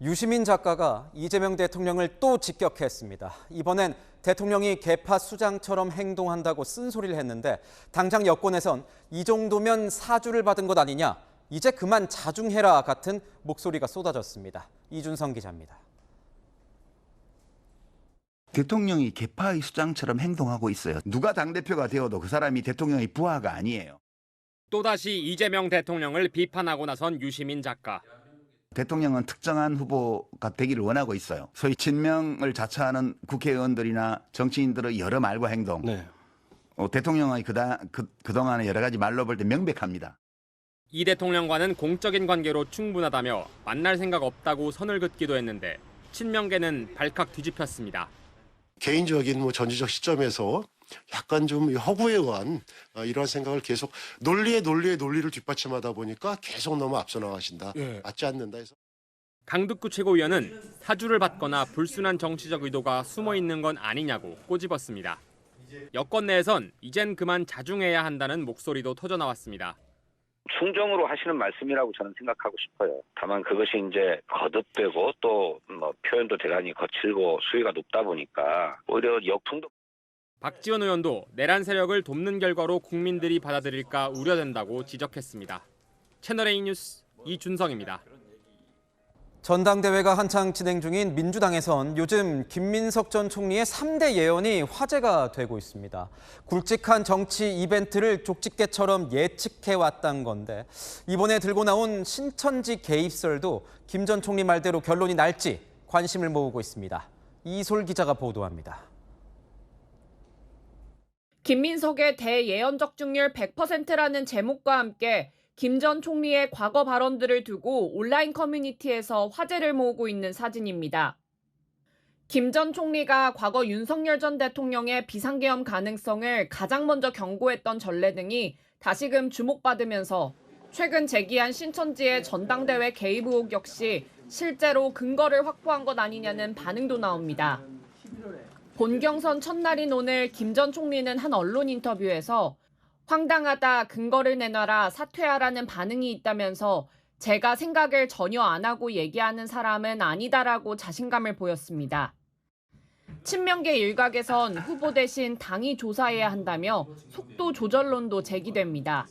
유시민 작가가 이재명 대통령을 또 직격했습니다. 이번엔 대통령이 개파 수장처럼 행동한다고 쓴소리를 했는데 당장 여권에선 이 정도면 사주를 받은 것 아니냐, 이제 그만 자중해라 같은 목소리가 쏟아졌습니다. 이준성 기자입니다. 대통령이 개파의 수장처럼 행동하고 있어요. 누가 당대표가 되어도 그 사람이 대통령의 부하가 아니에요. 또다시 이재명 대통령을 비판하고 나선 유시민 작가. 대통령은 특정한 후보가 되기를 원하고 있어요. 소위 친명을 자처하는 국회의원들이나 정치인들의 여러 말과 행동. 대통령의 그동안의 여러 가지 말로 볼 때 명백합니다. 이 대통령과는 공적인 관계로 충분하다며 만날 생각 없다고 선을 긋기도 했는데 친명계는 발칵 뒤집혔습니다. 개인적인 전지적 시점에서 약간 좀 허구에 의한 이러한 생각을 계속 논리를 뒷받침하다 보니까 계속 너무 앞서 나가신다. 맞지 않는다 해서. 강득구 최고위원은 사주를 받거나 불순한 정치적 의도가 숨어 있는 건 아니냐고 꼬집었습니다. 여권 내에선 이젠 그만 자중해야 한다는 목소리도 터져나왔습니다. 충정으로 하시는 말씀이라고 저는 생각하고 싶어요. 다만 그것이 이제 거듭되고 또 표현도 대단히 거칠고 수위가 높다 보니까 오히려 역풍도. 박지원 의원도 내란 세력을 돕는 결과로 국민들이 받아들일까 우려된다고 지적했습니다. 채널A 뉴스 이준성입니다. 전당대회가 한창 진행 중인 민주당에선 요즘 김민석 전 총리의 3대 예언이 화제가 되고 있습니다. 굵직한 정치 이벤트를 족집게처럼 예측해왔단 건데 이번에 들고 나온 신천지 개입설도 김 전 총리 말대로 결론이 날지 관심을 모으고 있습니다. 이솔 기자가 보도합니다. 김민석의 대예언 적중률 100%라는 제목과 함께 김 전 총리의 과거 발언들을 두고 온라인 커뮤니티에서 화제를 모으고 있는 사진입니다. 김 전 총리가 과거 윤석열 전 대통령의 비상계엄 가능성을 가장 먼저 경고했던 전례 등이 다시금 주목받으면서 최근 제기한 신천지의 전당대회 개입 의혹 역시 실제로 근거를 확보한 것 아니냐는 반응도 나옵니다. 본경선 첫날인 오늘 김 전 총리는 한 언론 인터뷰에서 황당하다, 근거를 내놔라, 사퇴하라는 반응이 있다면서 제가 생각을 전혀 안 하고 얘기하는 사람은 아니다라고 자신감을 보였습니다. 친명계 일각에선 후보 대신 당이 조사해야 한다며 속도 조절론도 제기됩니다.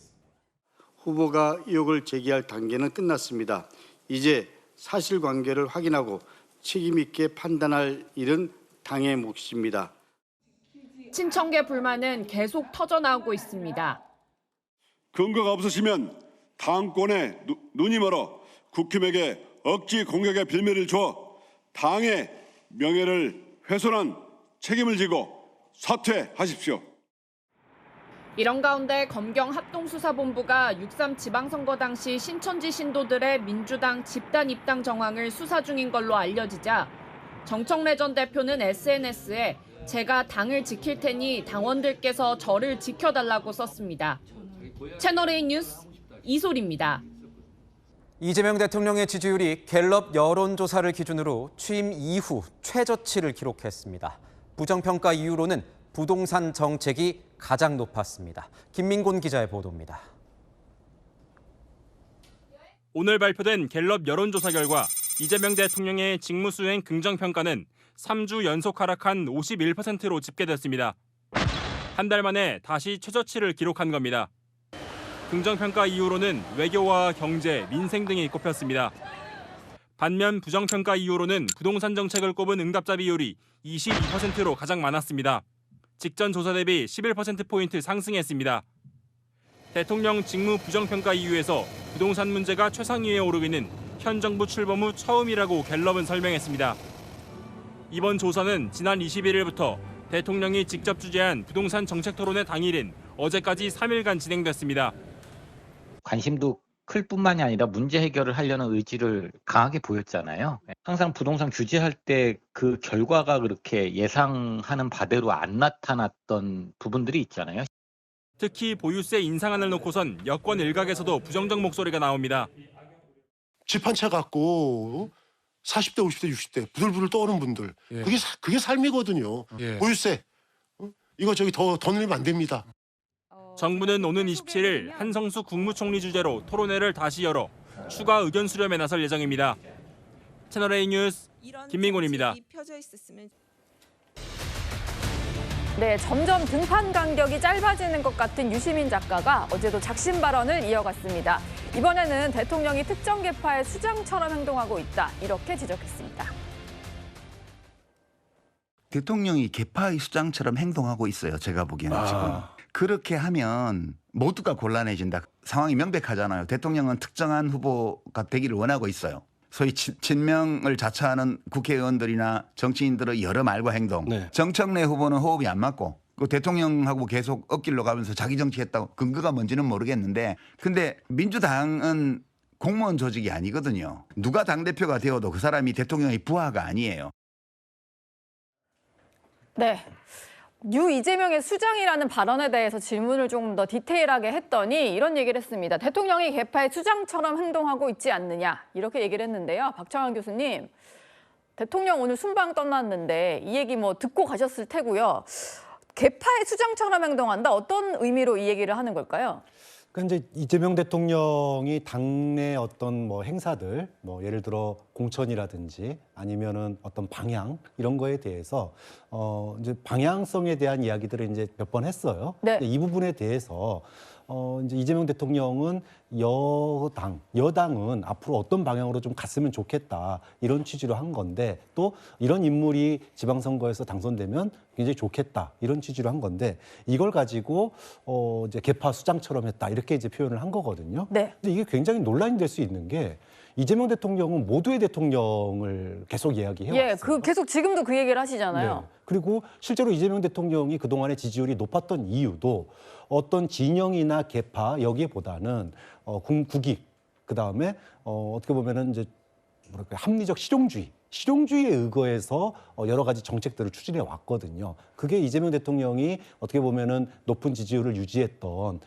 후보가 의혹을 제기할 단계는 끝났습니다. 이제 사실관계를 확인하고 책임 있게 판단할 일은 당의 몫입니다. 친청계 불만은 계속 터져나오고 있습니다. 근거가 없으시면 당권에 눈이 멀어 국힘에게 억지 공격의 빌미를 줘 당의 명예를 훼손한 책임을 지고 사퇴하십시오. 이런 가운데 검경 합동수사본부가 6.3 지방선거 당시 신천지 신도들의 민주당 집단 입당 정황을 수사 중인 걸로 알려지자 정청래 전 대표는 SNS에 제가 당을 지킬 테니 당원들께서 저를 지켜달라고 썼습니다. 채널A 뉴스 이솔입니다. 이재명 대통령의 지지율이 갤럽 여론조사를 기준으로 취임 이후 최저치를 기록했습니다. 부정평가 이유로는 부동산 정책이 가장 높았습니다. 김민곤 기자의 보도입니다. 오늘 발표된 갤럽 여론조사 결과 이재명 대통령의 직무수행 긍정평가는 3주 연속 하락한 51%로 집계됐습니다. 한 달 만에 다시 최저치를 기록한 겁니다. 긍정평가 이유로는 외교와 경제, 민생 등이 꼽혔습니다. 반면 부정평가 이유로는 부동산 정책을 꼽은 응답자 비율이 22%로 가장 많았습니다. 직전 조사 대비 11%포인트 상승했습니다. 대통령 직무 부정평가 이유에서 부동산 문제가 최상위에 오르기는 현 정부 출범 후 처음이라고 갤럽은 설명했습니다. 이번 조사는 지난 21일부터 대통령이 직접 주재한 부동산 정책 토론회 당일인 어제까지 3일간 진행됐습니다. 관심도 클 뿐만이 아니라 문제 해결을 하려는 의지를 강하게 보였잖아요. 항상 부동산 규제할 때 그 결과가 그렇게 예상하는 바대로 안 나타났던 부분들이 있잖아요. 특히 보유세 인상안을 놓고선 여권 일각에서도 부정적 목소리가 나옵니다. 집 한 채 갖고 40대, 50대, 60대 부들부들 떠오르는 분들. 그게 삶이거든요. 보유세. 이거 더 늘리면 안 됩니다. 정부는 오는 27일 한성수 국무총리 주재로 토론회를 다시 열어 추가 의견 수렴에 나설 예정입니다. 채널A 뉴스 김민곤입니다. 네, 점점 등판 간격이 짧아지는 것 같은 유시민 작가가 어제도 작심 발언을 이어갔습니다. 이번에는 대통령이 특정 계파의 수장처럼 행동하고 있다, 이렇게 지적했습니다. 대통령이 계파의 수장처럼 행동하고 있어요. 제가 보기에는 지금. 그렇게 하면 모두가 곤란해진다. 상황이 명백하잖아요. 대통령은 특정한 후보가 되기를 원하고 있어요. 소위 친명을 자처하는 국회의원들이나 정치인들의 여러 말과 행동. 네. 정청래 후보는 호흡이 안 맞고 그 대통령하고 계속 엇길로 가면서 자기 정치했다고 근거가 뭔지는 모르겠는데 근데 민주당은 공무원 조직이 아니거든요. 누가 당대표가 되어도 그 사람이 대통령의 부하가 아니에요. 네. 유 이재명의 수장이라는 발언에 대해서 질문을 조금 더 디테일하게 했더니 이런 얘기를 했습니다. 대통령이 계파의 수장처럼 행동하고 있지 않느냐, 이렇게 얘기를 했는데요. 박창환 교수님, 대통령 오늘 순방 떠났는데 이 얘기 뭐 듣고 가셨을 테고요. 계파의 수장처럼 행동한다, 어떤 의미로 이 얘기를 하는 걸까요? 그러니까 이제 이재명 대통령이 당내 어떤 뭐 행사들, 뭐 예를 들어 공천이라든지 아니면은 어떤 방향 이런 거에 대해서 이제 방향성에 대한 이야기들을 이제 몇 번 했어요. 네. 이 부분에 대해서 이제 이재명 대통령은 여당은 앞으로 어떤 방향으로 좀 갔으면 좋겠다, 이런 취지로 한 건데, 또 이런 인물이 지방선거에서 당선되면 굉장히 좋겠다, 이런 취지로 한 건데, 이걸 가지고 이제 계파 수장처럼 했다, 이렇게 이제 표현을 한 거거든요. 네. 근데 이게 굉장히 논란이 될 수 있는 게, 이재명 대통령은 모두의 대통령을 계속 이야기해왔어요. 예, 계속 지금도 그 얘기를 하시잖아요. 네. 그리고 실제로 이재명 대통령이 그동안의 지지율이 높았던 이유도 어떤 진영이나 계파 여기에보다는 국익, 그다음에 어떻게 보면은 이제 뭐랄까 합리적 실용주의에 의거해서 여러 가지 정책들을 추진해 왔거든요. 그게 이재명 대통령이 어떻게 보면은 높은 지지율을 유지했던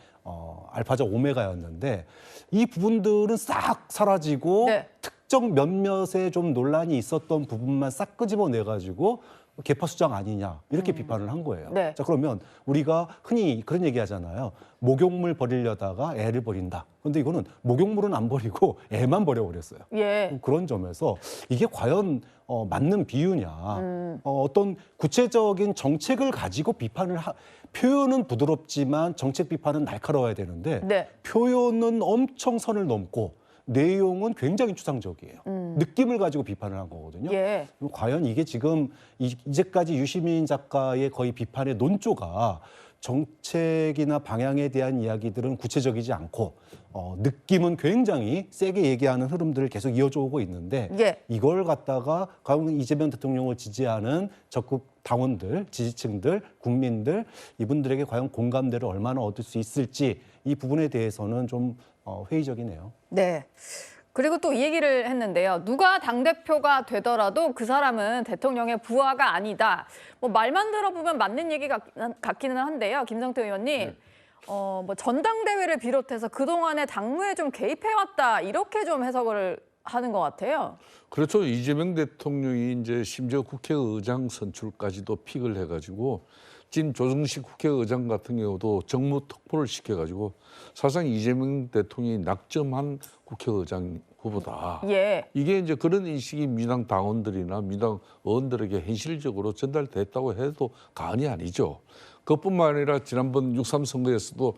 알파적 오메가였는데, 이 부분들은 싹 사라지고 네. 특정 몇몇의 좀 논란이 있었던 부분만 싹 끄집어내 가지고 계파 수장 아니냐, 이렇게 비판을 한 거예요. 네. 자, 그러면 우리가 흔히 그런 얘기 하잖아요. 목욕물 버리려다가 애를 버린다. 그런데 이거는 목욕물은 안 버리고 애만 버려버렸어요. 예. 그런 점에서 이게 과연 맞는 비유냐. 어떤 구체적인 정책을 가지고 표현은 부드럽지만 정책 비판은 날카로워야 되는데, 네. 표현은 엄청 선을 넘고 내용은 굉장히 추상적이에요. 느낌을 가지고 비판을 한 거거든요. 예. 과연 이게 지금 이제까지 유시민 작가의 거의 비판의 논조가 정책이나 방향에 대한 이야기들은 구체적이지 않고 느낌은 굉장히 세게 얘기하는 흐름들을 계속 이어져 오고 있는데, 예. 이걸 갖다가 과연 이재명 대통령을 지지하는 적극 당원들, 지지층들, 국민들, 이분들에게 과연 공감대를 얼마나 얻을 수 있을지, 이 부분에 대해서는 좀 회의적이네요. 네. 그리고 또 이 얘기를 했는데요. 누가 당대표가 되더라도 그 사람은 대통령의 부하가 아니다. 뭐 말만 들어보면 맞는 얘기 같기는 한데요. 김성태 의원님. 네. 뭐 전당대회를 비롯해서 그동안의 당무에 좀 개입해왔다, 이렇게 좀 해석을 하는 것 같아요. 그렇죠. 이재명 대통령이 이제 심지어 국회의장 선출까지도 픽을 해가지고, 지금 조정식 국회의장 같은 경우도 정무특보를 시켜가지고 사실상 이재명 대통령이 낙점한 국회의장 후보다. 예. 이게 이제 그런 인식이 민주당 당원들이나 민주당 의원들에게 현실적으로 전달됐다고 해도 과언이 아니죠. 그뿐만 아니라 지난번 6.3 선거에서도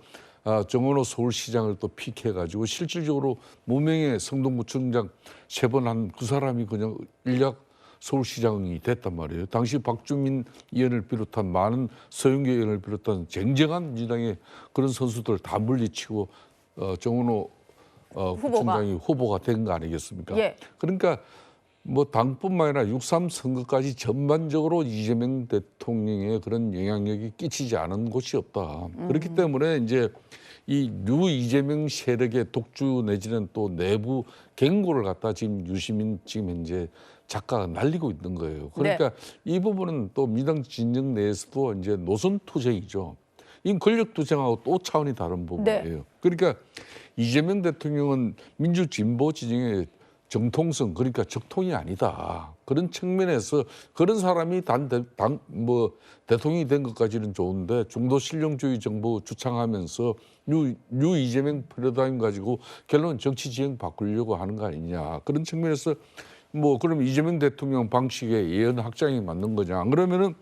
정원호 서울시장을 또 픽해가지고 실질적으로 무명의 성동구청장 3번 한 그 사람이 그냥 일약 서울시장이 됐단 말이에요. 당시 박주민 의원을 비롯한 많은 서영교 의원을 비롯한 쟁쟁한 민주당의 그런 선수들 다 물리치고 정원호 구청장이 후보가 된 거 아니겠습니까? 예. 그러니까 뭐 당뿐만 아니라 6.3 선거까지 전반적으로 이재명 대통령의 그런 영향력이 끼치지 않은 곳이 없다. 그렇기 때문에 이제 이 뉴 이재명 세력의 독주 내지는 또 내부 갱고를 갖다 지금 유시민 지금 현재 작가가 날리고 있는 거예요. 그러니까 네. 이 부분은 또 민주당 진영 내에서도 이제 노선 투쟁이죠. 이 권력 투쟁하고 또 차원이 다른 부분이에요. 네. 그러니까 이재명 대통령은 민주 진보 진영의 정통성, 그러니까 적통이 아니다. 그런 측면에서 그런 사람이 대통령이 된 것까지는 좋은데 중도 실용주의 정부 주창하면서 뉴 이재명 패러다임 가지고 결론은 정치 지형 바꾸려고 하는 거 아니냐. 그런 측면에서 뭐 그럼 이재명 대통령 방식의 예언 확장이 맞는 거냐? 안 그러면은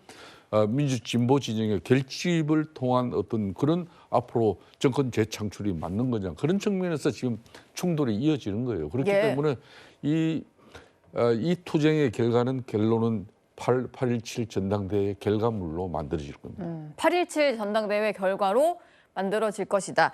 민주 진보 진영의 결집을 통한 어떤 그런 앞으로 정권 재창출이 맞는 거냐? 그런 측면에서 지금 충돌이 이어지는 거예요. 그렇기 때문에 이 투쟁의 결론은 8.17 전당대회 결과물로 만들어질 겁니다. 8.17 전당대회 결과로 만들어질 것이다.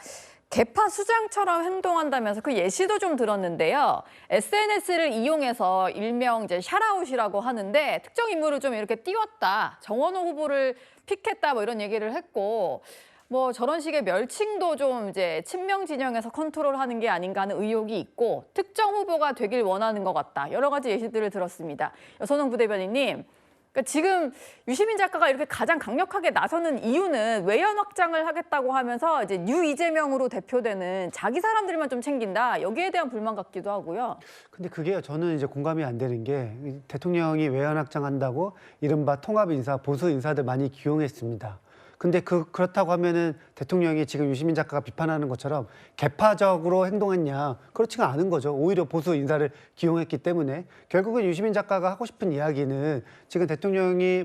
개파 수장처럼 행동한다면서 그 예시도 좀 들었는데요. SNS를 이용해서 일명 이제 샤라웃이라고 하는데 특정 인물을 좀 이렇게 띄웠다. 정원호 후보를 픽했다 뭐 이런 얘기를 했고 뭐 저런 식의 멸칭도 좀 이제 친명 진영에서 컨트롤하는 게 아닌가 하는 의혹이 있고 특정 후보가 되길 원하는 것 같다. 여러 가지 예시들을 들었습니다. 여선홍 부대변인님. 그러니까 지금 유시민 작가가 이렇게 가장 강력하게 나서는 이유는 외연 확장을 하겠다고 하면서 이제 뉴 이재명으로 대표되는 자기 사람들만 좀 챙긴다. 여기에 대한 불만 같기도 하고요. 근데 그게 저는 이제 공감이 안 되는 게 대통령이 외연 확장한다고 이른바 통합 인사, 보수 인사들 많이 기용했습니다. 근데 그렇다고 하면은 대통령이 지금 유시민 작가가 비판하는 것처럼 개파적으로 행동했냐? 그렇지가 않은 거죠. 오히려 보수 인사를 기용했기 때문에 결국은 유시민 작가가 하고 싶은 이야기는 지금 대통령이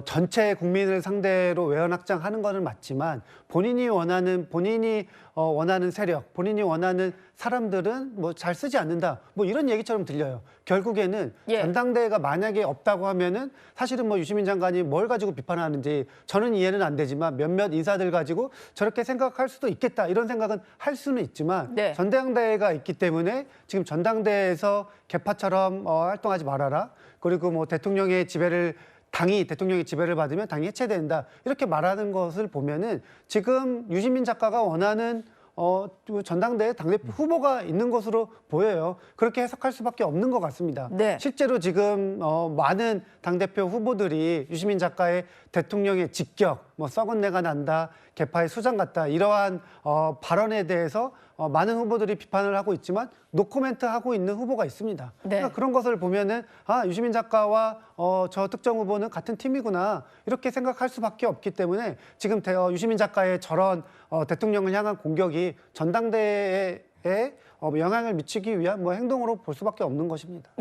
전체 국민을 상대로 외연 확장하는 거는 맞지만 본인이 원하는 세력, 본인이 원하는 사람들은 뭐 잘 쓰지 않는다. 뭐 이런 얘기처럼 들려요. 결국에는 전당대회가 만약에 없다고 하면은 사실은 뭐 유시민 장관이 뭘 가지고 비판하는지 저는 이해는 안 되지만 몇몇 인사들 가지고 저렇게 생각할 수도 있겠다. 이런 생각은 할 수는 있지만 전당대회가 있기 때문에 지금 전당대회에서 개파처럼 활동하지 말아라. 그리고 뭐 대통령의 지배를 받으면 당이 해체된다. 이렇게 말하는 것을 보면은 지금 유시민 작가가 원하는 전당대회 당대표 후보가 있는 것으로 보여요. 그렇게 해석할 수밖에 없는 것 같습니다. 실제로 지금 많은 당대표 후보들이 유시민 작가의 대통령의 직격, 썩은 내가 난다, 개파의 수장 같다 이러한 발언에 대해서 많은 후보들이 비판을 하고 있지만 노코멘트 하고 있는 후보가 있습니다. 그러니까 그런 것을 보면은 유시민 작가와 저 특정 후보는 같은 팀이구나 이렇게 생각할 수밖에 없기 때문에 지금 유시민 작가의 저런 대통령을 향한 공격이 전당대회에 영향을 미치기 위한 행동으로 볼 수밖에 없는 것입니다.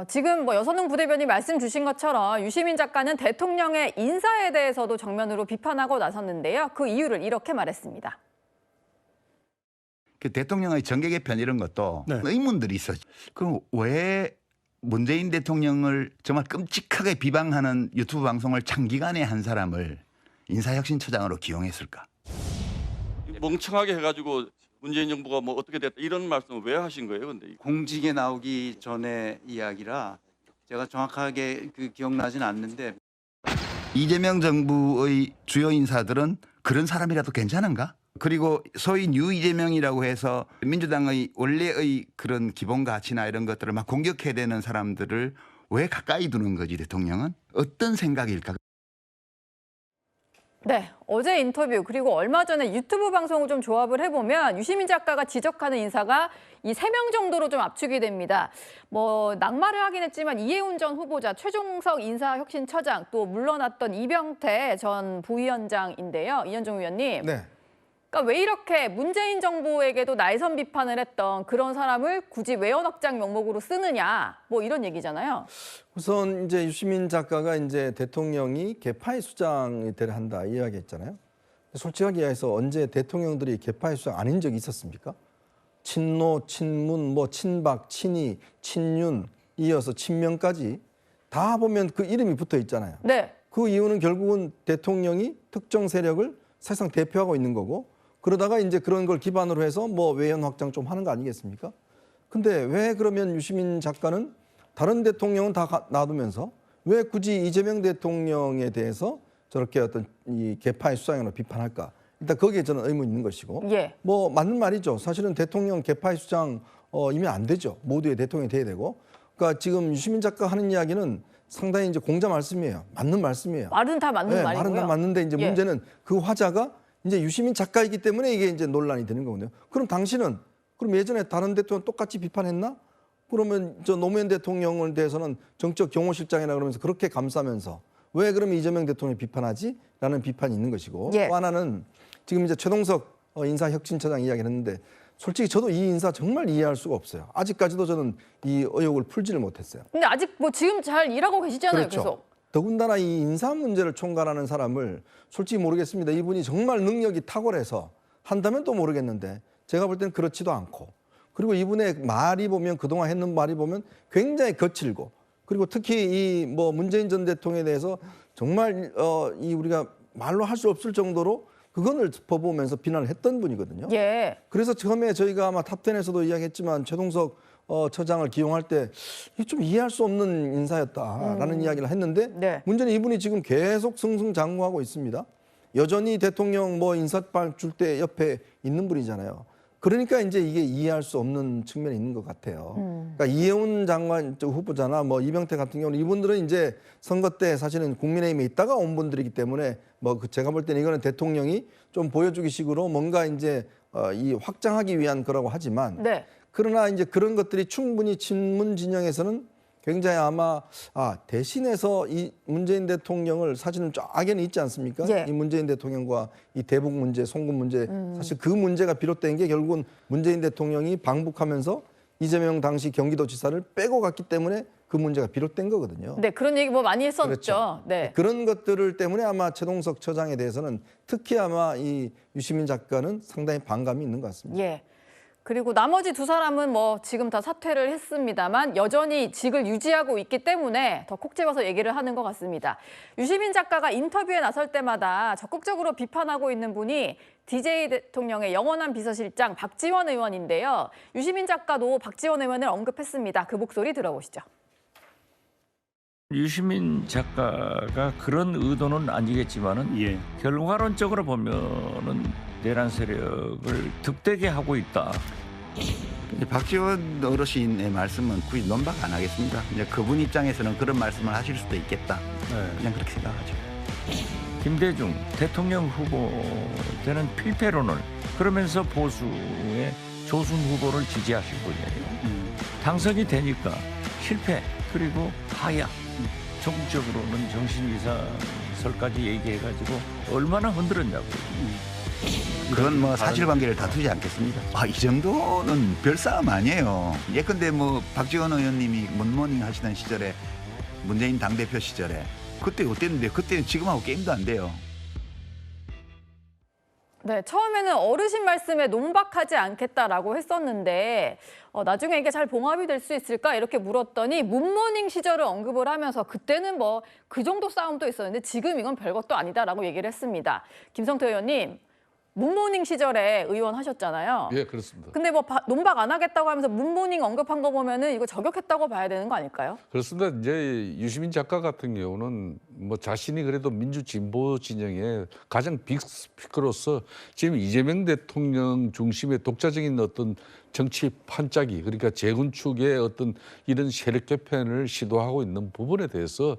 지금 여선홍 부대변인 말씀 주신 것처럼 유시민 작가는 대통령의 인사에 대해서도 정면으로 비판하고 나섰는데요. 그 이유를 이렇게 말했습니다. 그 대통령의 정계 개편 이런 것도 의문들이 있어요. 그럼 왜 문재인 대통령을 정말 끔찍하게 비방하는 유튜브 방송을 장기간에 한 사람을 인사혁신처장으로 기용했을까? 멍청하게 해가지고 문재인 정부가 뭐 어떻게 됐다 이런 말씀을 왜 하신 거예요? 근데 공직에 나오기 전에 이야기라 제가 정확하게 기억나진 않는데 이재명 정부의 주요 인사들은 그런 사람이라도 괜찮은가? 그리고 소위 뉴 이재명이라고 해서 민주당의 원래의 그런 기본 가치나 이런 것들을 막 공격해야 되는 사람들을 왜 가까이 두는 거지 대통령은? 어떤 생각일까? 어제 인터뷰 그리고 얼마 전에 유튜브 방송을 좀 조합을 해보면 유시민 작가가 지적하는 인사가 이 3명 정도로 좀 압축이 됩니다. 낙마를 하긴 했지만 이해운 전 후보자, 최종석 인사혁신처장, 또 물러났던 이병태 전 부위원장인데요. 이현종 의원님. 그러니까 왜 이렇게 문재인 정부에게도 날선 비판을 했던 그런 사람을 굳이 외연 확장 명목으로 쓰느냐, 이런 얘기잖아요. 우선 이제 유시민 작가가 이제 대통령이 개파의 수장이 되려 한다 이야기했잖아요. 솔직하게 이야기해서 언제 대통령들이 개파의 수장 아닌 적이 있었습니까? 친노, 친문, 친박, 친이, 친윤 이어서 친명까지 다 보면 그 이름이 붙어 있잖아요. 그 이유는 결국은 대통령이 특정 세력을 사실상 대표하고 있는 거고 그러다가 이제 그런 걸 기반으로 해서 외연 확장 좀 하는 거 아니겠습니까? 근데 왜 그러면 유시민 작가는 다른 대통령은 다 놔두면서 왜 굳이 이재명 대통령에 대해서 저렇게 어떤 이 개파의 수장으로 비판할까? 일단 거기에 저는 의문이 있는 것이고 맞는 말이죠. 사실은 대통령 개파의 수장이면 안 되죠. 모두의 대통령이 돼야 되고 그러니까 지금 유시민 작가 하는 이야기는 상당히 이제 공자 말씀이에요. 맞는 말씀이에요. 말은 다 맞는 말이고요. 말은 다 맞는데 이제 문제는 그 화자가 이제 유시민 작가이기 때문에 이게 이제 논란이 되는 거거든요. 그럼 당신은 그럼 예전에 다른 대통령 똑같이 비판했나? 그러면 저 노무현 대통령에 대해서는 정적 경호실장이라 그러면서 그렇게 감싸면서 왜 그러면 이재명 대통령을 비판하지? 라는 비판이 있는 것이고 또 하나는 지금 이제 최동석 인사혁신처장 이야기를 했는데 솔직히 저도 이 인사 정말 이해할 수가 없어요. 아직까지도 저는 이 의혹을 풀지를 못했어요. 근데 아직 뭐 지금 잘 일하고 계시잖아요. 그렇죠. 계속. 더군다나 이 인사 문제를 총괄하는 사람을 솔직히 모르겠습니다. 이분이 정말 능력이 탁월해서 한다면 또 모르겠는데 제가 볼 때는 그렇지도 않고, 그리고 이분의 말이 보면 그동안 했는 말이 보면 굉장히 거칠고, 그리고 특히 이 뭐 문재인 전 대통령에 대해서 정말 이 우리가 말로 할 수 없을 정도로 그건을 짚어보면서 비난을 했던 분이거든요. 예. 그래서 처음에 저희가 아마 탑10에서도 이야기했지만 최동석 처장을 기용할 때 좀 이해할 수 없는 인사였다라는 이야기를 했는데 네. 문제는 이분이 지금 계속 승승장구하고 있습니다. 여전히 대통령 뭐 인사말 줄 때 옆에 있는 분이잖아요. 그러니까 이제 이게 이해할 수 없는 측면이 있는 것 같아요. 그러니까 이해운 장관 후보자나 뭐 이병태 같은 경우는 이분들은 이제 선거 때 사실은 국민의힘에 있다가 온 분들이기 때문에 뭐 제가 볼 때는 이거는 대통령이 좀 보여주기 식으로 뭔가 이제 이 확장하기 위한 거라고 하지만 네. 그러나 이제 그런 것들이 충분히 친문 진영에서는 굉장히 아마 대신해서 이 문재인 대통령을 사실은 악연이 있지 않습니까? 예. 이 문재인 대통령과 이 대북 문제, 송금 문제 사실 그 문제가 비롯된 게 결국은 문재인 대통령이 방북하면서 이재명 당시 경기도지사를 빼고 갔기 때문에 그 문제가 비롯된 거거든요. 네, 그런 얘기 뭐 많이 했었죠. 그렇죠. 네. 그런 것들을 때문에 아마 최동석 처장에 대해서는 특히 아마 이 유시민 작가는 상당히 반감이 있는 것 같습니다. 예. 그리고 나머지 두 사람은 뭐 지금 다 사퇴를 했습니다만 여전히 직을 유지하고 있기 때문에 더 콕 집어서 얘기를 하는 것 같습니다. 유시민 작가가 인터뷰에 나설 때마다 적극적으로 비판하고 있는 분이 DJ 대통령의 영원한 비서실장 박지원 의원인데요. 유시민 작가도 박지원 의원을 언급했습니다. 그 목소리 들어보시죠. 유시민 작가가 그런 의도는 아니겠지만은 결과론적으로 보면은 내란 세력을 득되게 하고 있다. 박지원 어르신의 말씀은 굳이 논박 안 하겠습니다. 이제 그분 입장에서는 그런 말씀을 하실 수도 있겠다. 그냥 그렇게 생각하죠. 김대중 대통령 후보 때는 필패론을 그러면서 보수의 조순 후보를 지지하실 거예요. 당선이 되니까 실패 그리고 하야. 적극적으로는 정신이상설까지 얘기해가지고 얼마나 흔들었냐고요. 그건 뭐 사실관계를 다투지 않겠습니다. 이 정도는 별 싸움 아니에요. 예컨대 뭐 박지원 의원님이 문모닝 하시던 시절에 문재인 당대표 시절에 그때 어땠는데 그때는 지금하고 게임도 안 돼요. 네, 처음에는 어르신 말씀에 논박하지 않겠다라고 했었는데 나중에 이게 잘 봉합이 될 수 있을까 이렇게 물었더니 문모닝 시절을 언급을 하면서 그때는 뭐 그 정도 싸움도 있었는데 지금 이건 별것도 아니다라고 얘기를 했습니다. 김성태 의원님, 문모닝 시절에 의원 하셨잖아요. 예, 그렇습니다. 근데 뭐 논박 안 하겠다고 하면서 문모닝 언급한 거 보면은 이거 저격했다고 봐야 되는 거 아닐까요? 그렇습니다. 이제 유시민 작가 같은 경우는 뭐 자신이 그래도 민주 진보 진영의 가장 빅 스피커로서 지금 이재명 대통령 중심의 독자적인 어떤 정치 판짜기, 그러니까 재건축의 어떤 이런 세력 개편을 시도하고 있는 부분에 대해서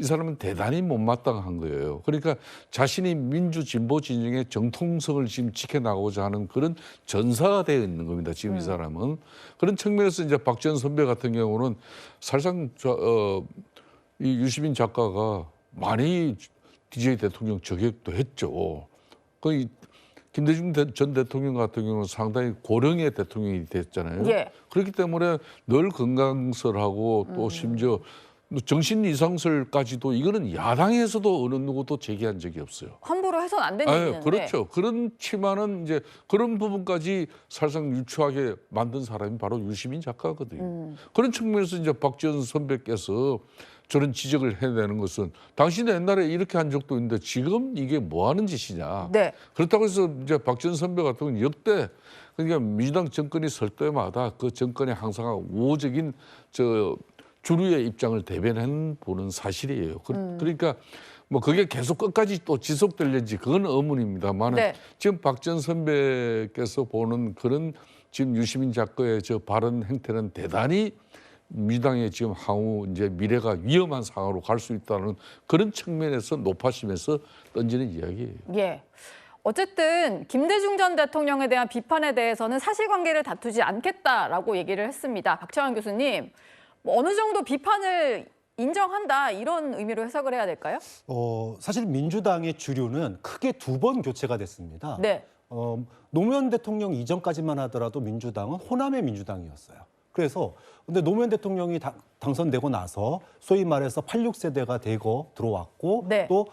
이 사람은 대단히 못마땅한 거예요. 그러니까 자신이 민주 진보 진영의 정통성을 지금 지켜나가고자 하는 그런 전사가 되어 있는 겁니다. 지금 이 사람은. 그런 측면에서 이제 박지원 선배 같은 경우는 사실상 이 유시민 작가가 많이 DJ 대통령 저격도 했죠. 그 김대중 전 대통령 같은 경우는 상당히 고령의 대통령이 됐잖아요. 그렇기 때문에 늘 건강설하고 또 심지어 정신 이상설까지도 이거는 야당에서도 어느 누구도 제기한 적이 없어요. 함부로 해서는 안 되는 얘기인데. 그렇죠. 그렇지만은 이제 그런 부분까지 사실상 유추하게 만든 사람이 바로 유시민 작가거든요. 그런 측면에서 이제 박지원 선배께서 저런 지적을 해내는 것은 당신은 옛날에 이렇게 한 적도 있는데 지금 이게 뭐 하는 짓이냐. 그렇다고 해서 이제 박지원 선배 같은 경우는 역대 그러니까 민주당 정권이 설 때마다 그 정권에 항상 우호적인 주류의 입장을 대변한 분은 사실이에요. 그러니까 뭐 그게 계속 끝까지 또 지속될는지 그건 의문입니다만 지금 박지원 선배께서 보는 그런 지금 유시민 작가의 저 발언 행태는 대단히 민주당의 지금 향후 이제 미래가 위험한 상황으로 갈 수 있다는 그런 측면에서 높아지면서 던지는 이야기예요. 어쨌든 김대중 전 대통령에 대한 비판에 대해서는 사실관계를 다투지 않겠다라고 얘기를 했습니다. 박찬원 교수님. 어느 정도 비판을 인정한다 이런 의미로 해석을 해야 될까요? 사실 민주당의 주류는 크게 두 번 교체가 됐습니다. 노무현 대통령 이전까지만 하더라도 민주당은 호남의 민주당이었어요. 그래서 근데 노무현 대통령이 당선되고 나서 소위 말해서 86세대가 되고 들어왔고 네. 또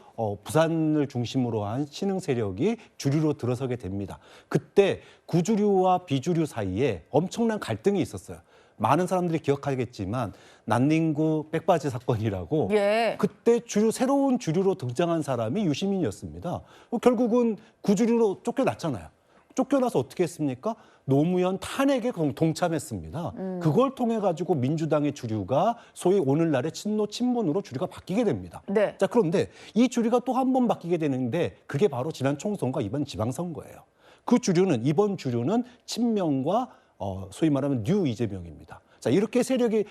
부산을 중심으로 한 신흥 세력이 주류로 들어서게 됩니다. 그때 구주류와 비주류 사이에 엄청난 갈등이 있었어요. 많은 사람들이 기억하겠지만 난닝구 백바지 사건이라고 예. 그때 새로운 주류로 등장한 사람이 유시민이었습니다. 결국은 구주류로 쫓겨났잖아요. 쫓겨나서 어떻게 했습니까? 노무현 탄핵에 동참했습니다. 그걸 통해 가지고 민주당의 주류가 소위 오늘날의 친노 친문으로 주류가 바뀌게 됩니다. 네. 자, 그런데 이 주류가 또 한 번 바뀌게 되는데 그게 바로 지난 총선과 이번 지방선거예요. 그 주류는 이번 주류는 친명과 소위 말하면 뉴 이재명입니다. 자, 이렇게 세력이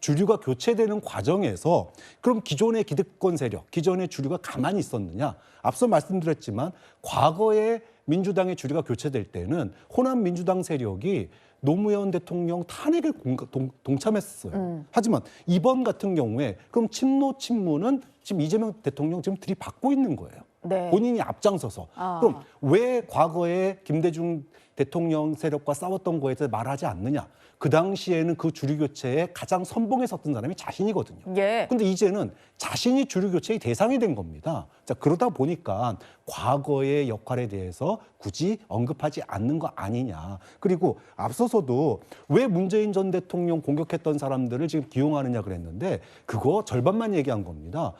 주류가 교체되는 과정에서 그럼 기존의 기득권 세력, 기존의 주류가 가만히 있었느냐? 앞서 말씀드렸지만 과거에 민주당의 주류가 교체될 때는 호남 민주당 세력이 노무현 대통령 탄핵에 동참했어요. 하지만 이번 같은 경우에 그럼 친노 친문은 지금 이재명 대통령 지금 들이받고 있는 거예요. 네. 본인이 앞장서서. 그럼 왜 과거에 김대중 대통령 세력과 싸웠던 거에 대해서 말하지 않느냐? 그 당시에는 그 주류 교체에 가장 선봉에 섰던 사람이 자신이거든요. 예. 근데 이제는 자신이 주류 교체의 대상이 된 겁니다. 자, 그러다 보니까 과거의 역할에 대해서 굳이 언급하지 않는 거 아니냐. 그리고 앞서서도 왜 문재인 전 대통령 공격했던 사람들을 지금 기용하느냐 그랬는데 그거 절반만 얘기한 겁니다.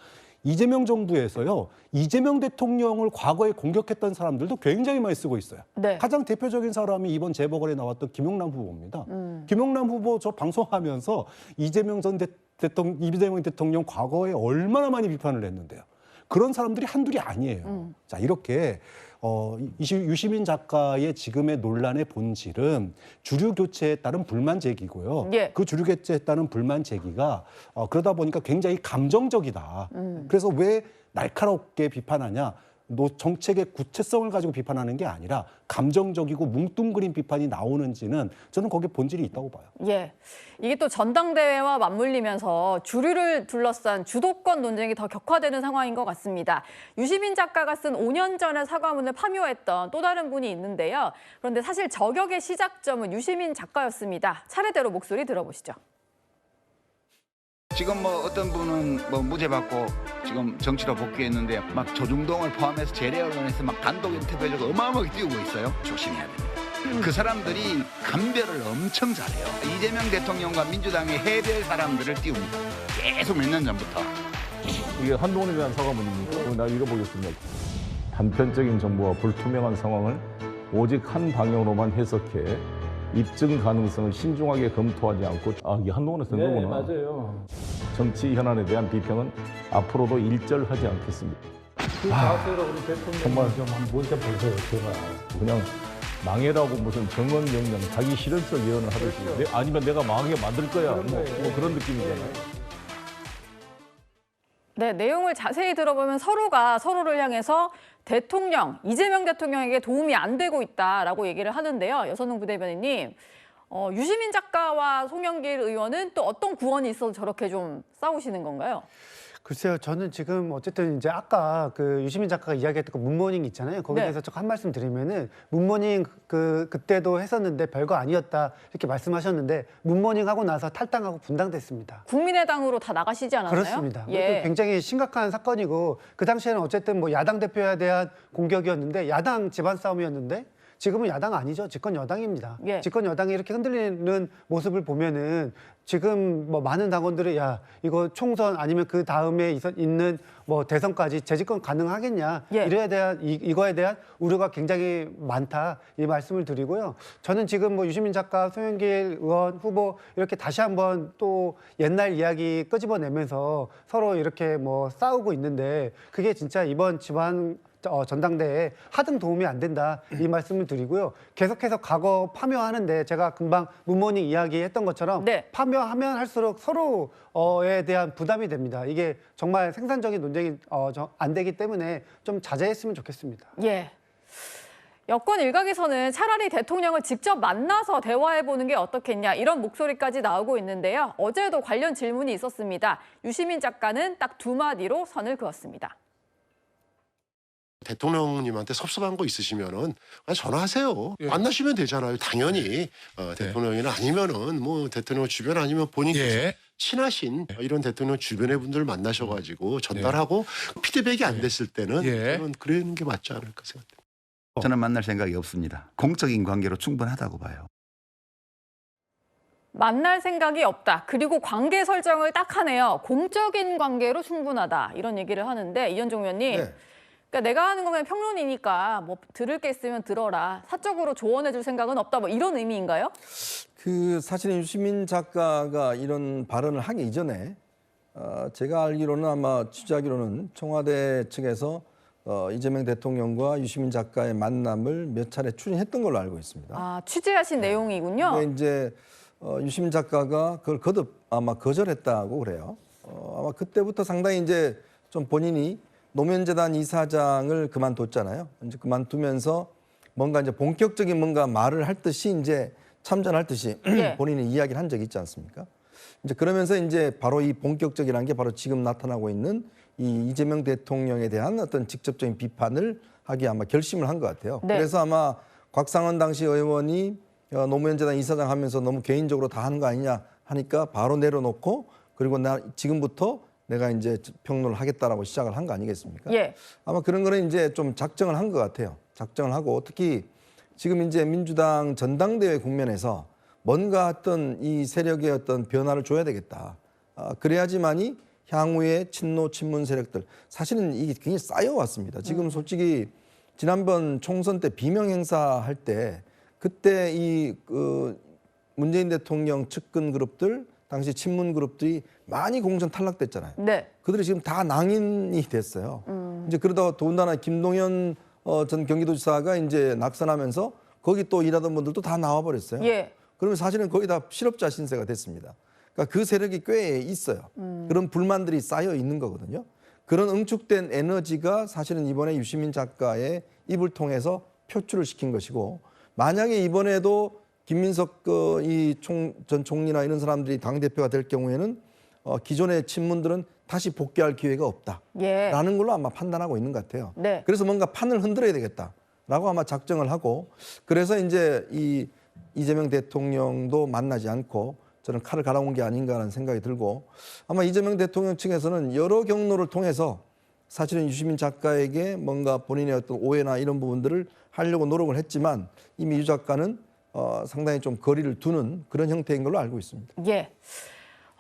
이재명 정부에서요, 이재명 대통령을 과거에 공격했던 사람들도 굉장히 많이 쓰고 있어요. 네. 가장 대표적인 사람이 이번 재보궐에 나왔던 김용남 후보입니다. 김용남 후보 저 방송하면서 이재명 대통령 과거에 얼마나 많이 비판을 했는데요. 그런 사람들이 한둘이 아니에요. 자, 이렇게 유시민 작가의 지금의 논란의 본질은 주류 교체에 따른 불만 제기고요. 예. 그 주류 교체에 따른 불만 제기가 그러다 보니까 굉장히 감정적이다. 그래서 왜 날카롭게 비판하냐? 정책의 구체성을 가지고 비판하는 게 아니라 감정적이고 뭉뚱그린 비판이 나오는지는 저는 거기에 본질이 있다고 봐요. 예, 이게 또 전당대회와 맞물리면서 주류를 둘러싼 주도권 논쟁이 더 격화되는 상황인 것 같습니다. 유시민 작가가 쓴 5년 전의 사과문을 파묘했던 또 다른 분이 있는데요. 그런데 사실 저격의 시작점은 유시민 작가였습니다. 차례대로 목소리 들어보시죠. 지금 뭐 어떤 분은 뭐 무죄 받고 지금 정치로 복귀했는데 막 조중동을 포함해서 재래 언론에서 막 단독 인터뷰하려고 어마어마하게 띄우고 있어요. 조심해야 됩니다. 그 사람들이 감별을 엄청 잘해요. 이재명 대통령과 민주당의 해별 사람들을 띄웁니다. 계속 몇 년 전부터. 이게 한동훈에 대한 사과문입니까? 나 읽어보겠습니다. 단편적인 정보와 불투명한 상황을 오직 한 방향으로만 해석해 입증 가능성을 신중하게 검토하지 않고 이게 한동훈에 쓴 거구나. 네, 맞아요. 정치 현안에 대한 비평은 앞으로도 일절하지 않겠습니다. 그 자세로 우리 대통령 정말 좀 한번 모니터 보세요, 제발. 그냥 망해라고 무슨 정언명령 자기 실현성 예언을 하듯이 아니면 내가 망하게 만들 거야 뭐 그런 느낌이잖아요. 네, 내용을 자세히 들어보면 서로가 서로를 향해서 이재명 대통령에게 도움이 안 되고 있다라고 얘기를 하는데요. 여선웅 부대변인님, 유시민 작가와 송영길 의원은 또 어떤 구원이 있어서 저렇게 좀 싸우시는 건가요? 글쎄요, 저는 지금 어쨌든 이제 아까 그 유시민 작가가 이야기했던 그 문모닝 있잖아요. 거기에 대해서 한 말씀 드리면은 문모닝 그때도 했었는데 별거 아니었다 이렇게 말씀하셨는데 문모닝 하고 나서 탈당하고 분당됐습니다. 국민의당으로 다 나가시지 않았나요? 그렇습니다. 예. 굉장히 심각한 사건이고 그 당시에는 어쨌든 뭐 야당 대표에 대한 공격이었는데 야당 집안 싸움이었는데 지금은 야당 아니죠. 집권 여당입니다. 예. 집권 여당이 이렇게 흔들리는 모습을 보면은 지금 뭐 많은 당원들이 야 이거 총선 아니면 그 다음에 있는 뭐 대선까지 재집권 가능하겠냐 이거에 대한 우려가 굉장히 많다 이 말씀을 드리고요. 저는 지금 뭐 유시민 작가, 송영길 의원 후보 이렇게 다시 한번 또 옛날 이야기 끄집어내면서 서로 이렇게 뭐 싸우고 있는데 그게 진짜 이번 전당대회에 하등 도움이 안 된다 이 말씀을 드리고요. 계속해서 과거 파묘하는데 제가 금방 문모닝 이야기했던 것처럼 파묘하면 할수록 서로에 대한 부담이 됩니다. 이게 정말 생산적인 논쟁이 안 되기 때문에 좀 자제했으면 좋겠습니다. 예. 여권 일각에서는 차라리 대통령을 직접 만나서 대화해보는 게 어떻겠냐 이런 목소리까지 나오고 있는데요. 어제도 관련 질문이 있었습니다. 유시민 작가는 딱 2마디로 선을 그었습니다. 대통령님한테 섭섭한 거 있으시면은 그냥 전화하세요. 만나시면 되잖아요. 당연히 대통령이나 아니면은 뭐 대통령 주변 아니면 본인께서 친하신 이런 대통령 주변의 분들 만나셔가지고 전달하고 피드백이 안 됐을 때는 저는 그러는 게 맞지 않을까 생각합니다. 저는 만날 생각이 없습니다. 공적인 관계로 충분하다고 봐요. 만날 생각이 없다. 그리고 관계 설정을 딱 하네요. 공적인 관계로 충분하다. 이런 얘기를 하는데 이현종 의원님. 그러니까 내가 하는 거면 평론이니까 뭐 들을 게 있으면 들어라. 사적으로 조언해 줄 생각은 없다. 뭐 이런 의미인가요? 그 사실은 유시민 작가가 이런 발언을 하기 이전에 제가 알기로는 아마 취재하기로는 청와대 측에서 이재명 대통령과 유시민 작가의 만남을 몇 차례 추진했던 걸로 알고 있습니다. 아, 취재하신 내용이군요. 근데 이제 유시민 작가가 그걸 거듭 아마 거절했다고 그래요. 아마 그때부터 상당히 이제 좀 본인이 노무현재단 이사장을 그만뒀잖아요. 이제 그만두면서 뭔가 이제 본격적인 뭔가 말을 할 듯이 이제 참전할 듯이 본인이 이야기를 한 적이 있지 않습니까? 이제 그러면서 이제 바로 이 본격적이라는 게 바로 지금 나타나고 있는 이 이재명 대통령에 대한 어떤 직접적인 비판을 하기 아마 결심을 한 것 같아요. 그래서 아마 곽상원 당시 의원이 노무현재단 이사장 하면서 너무 개인적으로 다 하는 거 아니냐 하니까 바로 내려놓고 그리고 지금부터 내가 이제 평론을 하겠다라고 시작을 한 거 아니겠습니까? 아마 그런 거는 이제 좀 작정을 한 것 같아요. 작정을 하고 특히 지금 이제 민주당 전당대회 국면에서 뭔가 어떤 이 세력의 어떤 변화를 줘야 되겠다. 그래야지만이 향후에 친노 친문 세력들 사실은 이게 굉장히 쌓여왔습니다. 지금 솔직히 지난번 총선 때 비명 행사할 때 그때 이 문재인 대통령 측근 그룹들 당시 친문 그룹들이 많이 공천 탈락됐잖아요. 그들이 지금 다 낭인이 됐어요. 이제 그러다가 더군다나 김동연 전 경기도지사가 이제 낙선하면서 거기 또 일하던 분들도 다 나와버렸어요. 그러면 사실은 거의 다 실업자 신세가 됐습니다. 그러니까 그 세력이 꽤 있어요. 그런 불만들이 쌓여 있는 거거든요. 그런 응축된 에너지가 사실은 이번에 유시민 작가의 입을 통해서 표출을 시킨 것이고 만약에 이번에도 김민석 전 총리나 이런 사람들이 당대표가 될 경우에는 기존의 친문들은 다시 복귀할 기회가 없다라는 걸로 아마 판단하고 있는 것 같아요. 그래서 뭔가 판을 흔들어야 되겠다라고 아마 작정을 하고 그래서 이제 이 이재명 대통령도 만나지 않고 저는 칼을 갈아온 게 아닌가라는 생각이 들고 아마 이재명 대통령 측에서는 여러 경로를 통해서 사실은 유시민 작가에게 뭔가 본인의 어떤 오해나 이런 부분들을 하려고 노력을 했지만 이미 유 작가는 상당히 좀 거리를 두는 그런 형태인 걸로 알고 있습니다.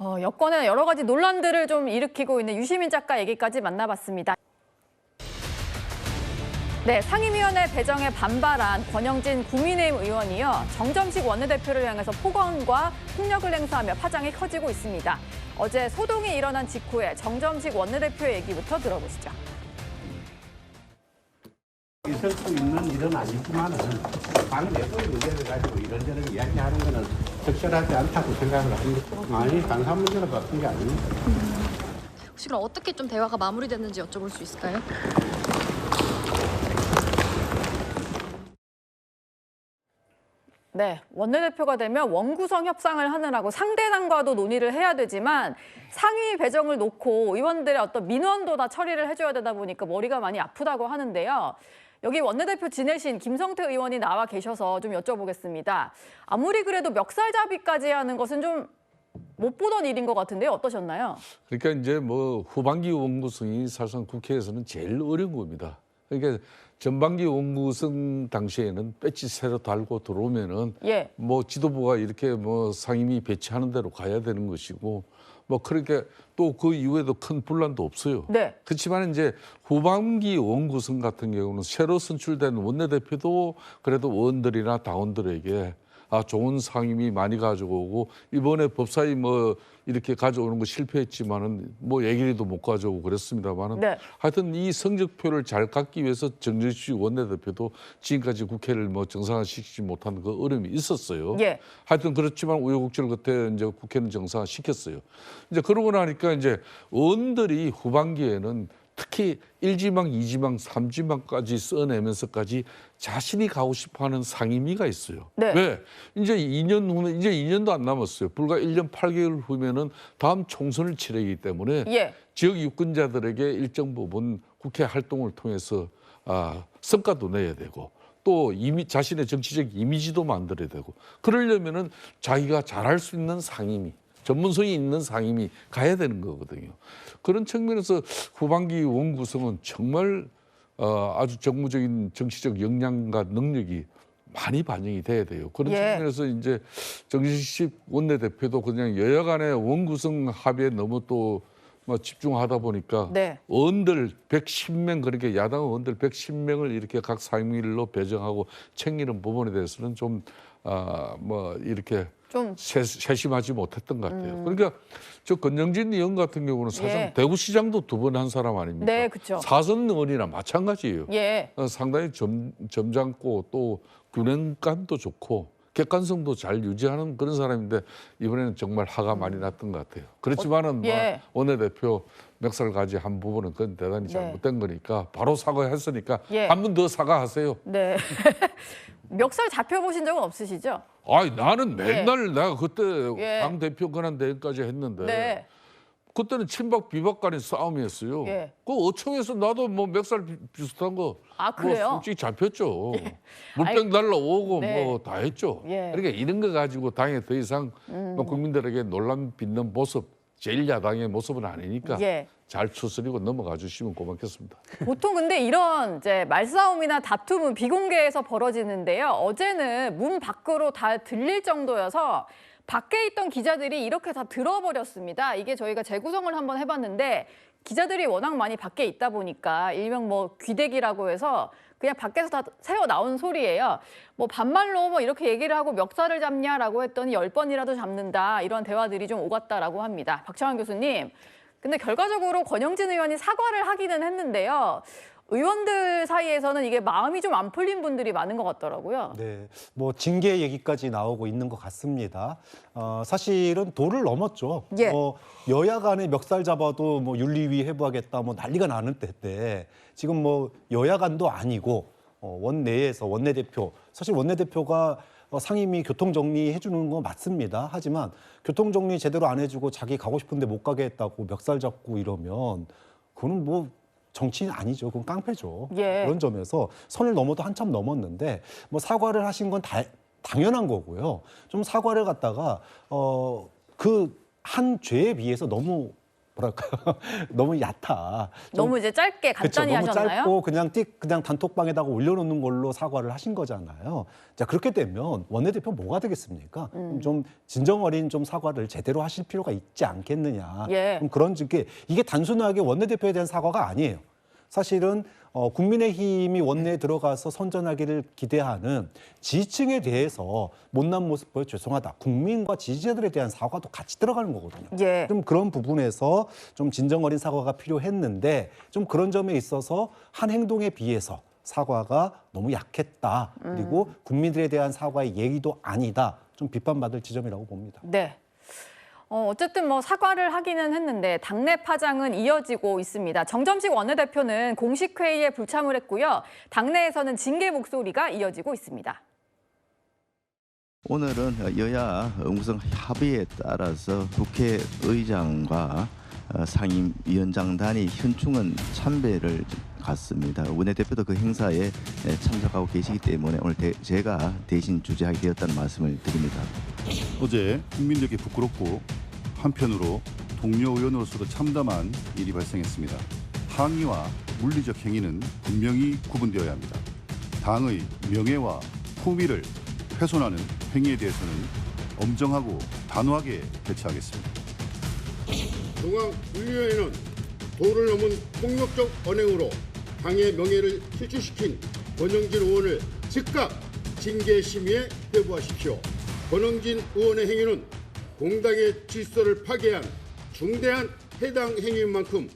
여권에 여러 가지 논란들을 좀 일으키고 있는 유시민 작가 얘기까지 만나봤습니다. 네, 상임위원회 배정에 반발한 권영진 국민의힘 의원이요. 정점식 원내대표를 향해서 폭언과 폭력을 행사하며 파장이 커지고 있습니다. 어제 소동이 일어난 직후에 정점식 원내대표의 얘기부터 들어보시죠. 있을 수 있는 일은 아니지만은 당 내부의 문제를 가지고 이런저런 이야기하는 거는 적절하지 않다고 생각을 합니다. 아니, 당사 문제로 바꾼 게 아닙니다. 혹시 그럼 어떻게 좀 대화가 마무리됐는지 여쭤볼 수 있을까요? 네, 원내대표가 되면 원구성 협상을 하느라고 상대당과도 논의를 해야 되지만 상위 배정을 놓고 의원들의 어떤 민원도 다 처리를 해줘야 되다 보니까 머리가 많이 아프다고 하는데요. 여기 원내대표 지내신 김성태 의원이 나와 계셔서 좀 여쭤보겠습니다. 아무리 그래도 멱살잡이까지 하는 것은 좀 못 보던 일인 것 같은데요. 어떠셨나요? 그러니까 이제 뭐 후반기 원구성이 사실상 국회에서는 제일 어려운 겁니다. 그러니까 전반기 원구성 당시에는 배지 새로 달고 들어오면은 뭐 지도부가 이렇게 뭐 상임위 배치하는 대로 가야 되는 것이고 뭐 그렇게 또 그 이후에도 큰 분란도 없어요. 그렇지만 이제 후반기 원구성 같은 경우는 새로 선출된 원내대표도 그래도 의원들이나 당원들에게 좋은 상임위 많이 가져오고 이번에 법사위 뭐 이렇게 가져오는 거 실패했지만은 뭐 얘기도 못 가져오고 그랬습니다만은 하여튼 이 성적표를 잘 갖기 위해서 정진식 원내대표도 지금까지 국회를 뭐 정상화시키지 못한 그 어려움이 있었어요. 하여튼 그렇지만 우여곡절 끝에 이제 국회는 정상화시켰어요. 이제 그러고 나니까 이제 의원들이 후반기에는 특히 1지망, 2지망, 3지망까지 써내면서까지 자신이 가고 싶어하는 상임위가 있어요. 왜? 이제 2년 후면 이제 2년도 안 남았어요. 불과 1년 8개월 후면은 다음 총선을 치르기 때문에 지역 유권자들에게 일정 부분 국회 활동을 통해서 성과도 내야 되고 또 자신의 정치적 이미지도 만들어야 되고 그러려면은 자기가 잘할 수 있는 상임위, 전문성이 있는 상임위 가야 되는 거거든요. 그런 측면에서 후반기 의원 구성은 정말 아주 정무적인 정치적 역량과 능력이 많이 반영이 돼야 돼요. 그런 측면에서 이제 정진식 원내대표도 그냥 여야 간의 의원 구성 합의에 너무 또 뭐 집중하다 보니까 의원들 110명 그렇게 야당 의원들 110명을 이렇게 각 상임위로 배정하고 챙기는 부분에 대해서는 좀 뭐 이렇게 좀 세심하지 못했던 것 같아요. 그러니까 저 권영진 의원 같은 경우는 사실 대구시장도 2번 한 사람 아닙니까? 네, 그렇죠. 4선 의원이나 마찬가지예요. 예. 상당히 점잖고 또 균형감도 좋고 객관성도 잘 유지하는 그런 사람인데 이번에는 정말 화가 많이 났던 것 같아요. 그렇지만은 뭐 원내대표 멱살가지 한 부분은 그건 대단히 잘못된 거니까 바로 사과했으니까 한 번 더 사과하세요. 네. 멱살 잡혀보신 적은 없으시죠? 아니 나는 맨날 내가 그때 당 대표 권한 대행까지 했는데 그때는 친박 비박 간의 싸움이었어요. 그 어청에서 나도 뭐 멱살 비슷한 거 그래요? 뭐 솔직히 잡혔죠. 물병 날라오고 뭐 다 했죠. 그러니까 이런 거 가지고 당에 더 이상 뭐 국민들에게 논란 빚는 모습, 제1야당의 모습은 아니니까 잘 추스리고 넘어가 주시면 고맙겠습니다. 보통 근데 이런 이제 말싸움이나 다툼은 비공개에서 벌어지는데요. 어제는 문 밖으로 다 들릴 정도여서 밖에 있던 기자들이 이렇게 다 들어버렸습니다. 이게 저희가 재구성을 한번 해봤는데 기자들이 워낙 많이 밖에 있다 보니까 일명 뭐 귀대기라고 해서 그냥 밖에서 다 새어 나온 소리예요. 뭐 반말로 뭐 이렇게 얘기를 하고 멱살을 잡냐라고 했더니 10번이라도 잡는다 이런 대화들이 좀 오갔다라고 합니다. 박창환 교수님, 근데 결과적으로 권영진 의원이 사과를 하기는 했는데요. 의원들 사이에서는 이게 마음이 좀 안 풀린 분들이 많은 것 같더라고요. 네, 뭐 징계 얘기까지 나오고 있는 것 같습니다. 사실은 도를 넘었죠. 여야 간에 멱살 잡아도 뭐 윤리위 해부하겠다, 뭐 난리가 나는 때인데 지금 뭐 여야 간도 아니고 원내에서 원내대표, 사실 원내대표가 상임위 교통정리 해주는 건 맞습니다. 하지만 교통정리 제대로 안 해주고 자기 가고 싶은데 못 가게 했다고 멱살 잡고 이러면 그거는 뭐 정치인 아니죠. 그건 깡패죠. 그런 점에서 선을 넘어도 한참 넘었는데 뭐 사과를 하신 건 당연한 거고요. 좀 사과를 갖다가 그 한 죄에 비해서 너무 뭐랄까요? 너무 얕아. 너무 이제 짧게 간단히 너무 하셨나요? 짧고 그냥 단톡방에다가 올려놓는 걸로 사과를 하신 거잖아요. 자, 그렇게 되면 원내대표 뭐가 되겠습니까? 좀 진정 어린 좀 사과를 제대로 하실 필요가 있지 않겠느냐. 그런 이게 단순하게 원내대표에 대한 사과가 아니에요. 사실은 국민의힘이 원내에 들어가서 선전하기를 기대하는 지지층에 대해서 못난 모습 보여 죄송하다. 국민과 지지자들에 대한 사과도 같이 들어가는 거거든요. 좀 그런 부분에서 좀 진정 어린 사과가 필요했는데 좀 그런 점에 있어서 한 행동에 비해서 사과가 너무 약했다. 그리고 국민들에 대한 사과의 예의도 아니다. 좀 비판받을 지점이라고 봅니다. 네. 어쨌든 뭐 사과를 하기는 했는데 당내 파장은 이어지고 있습니다. 정점식 원내대표는 공식 회의에 불참을 했고요. 당내에서는 징계 목소리가 이어지고 있습니다. 오늘은 여야 의무성 합의에 따라서 국회의장과 상임위원장단이 현충원 참배를 갔습니다. 원내대표도 그 행사에 참석하고 계시기 때문에 오늘 제가 대신 주재하게 되었다는 말씀을 드립니다. 어제 국민들께 부끄럽고 한편으로 동료 의원으로서도 참담한 일이 발생했습니다. 항의와 물리적 행위는 분명히 구분되어야 합니다. 당의 명예와 품위를 훼손하는 행위에 대해서는 엄정하고 단호하게 대처하겠습니다. 중앙윤리위원회는 도를 넘은 폭력적 언행으로 당의 명예를 실추시킨 권영진 의원을 즉각 징계 심의에 회부하십시오. 권영진 의원의 행위는 공당의 질서를 파괴한 중대한 해당 행위인 만큼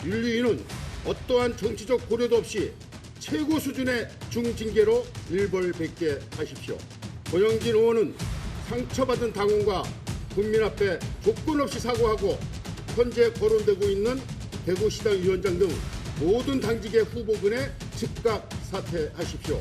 윤리위는 어떠한 정치적 고려도 없이 최고 수준의 중징계로 일벌백계 하십시오. 권영진 의원은 상처받은 당원과 국민 앞에 조건 없이 사과하고 현재 거론되고 있는 대구시당 위원장 등 모든 당직의 후보군에 즉각 사퇴하십시오.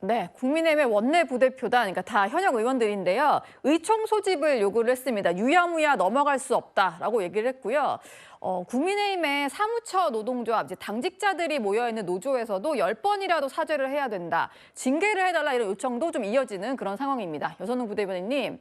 네, 국민의힘의 원내 부대표단, 그러니까 다 현역 의원들인데요. 의총 소집을 요구를 했습니다. 유야무야 넘어갈 수 없다라고 얘기를 했고요. 국민의힘의 사무처 노동조합, 이제 당직자들이 모여있는 노조에서도 10번이라도 사죄를 해야 된다. 징계를 해달라 이런 요청도 좀 이어지는 그런 상황입니다. 여선웅 부대변인님,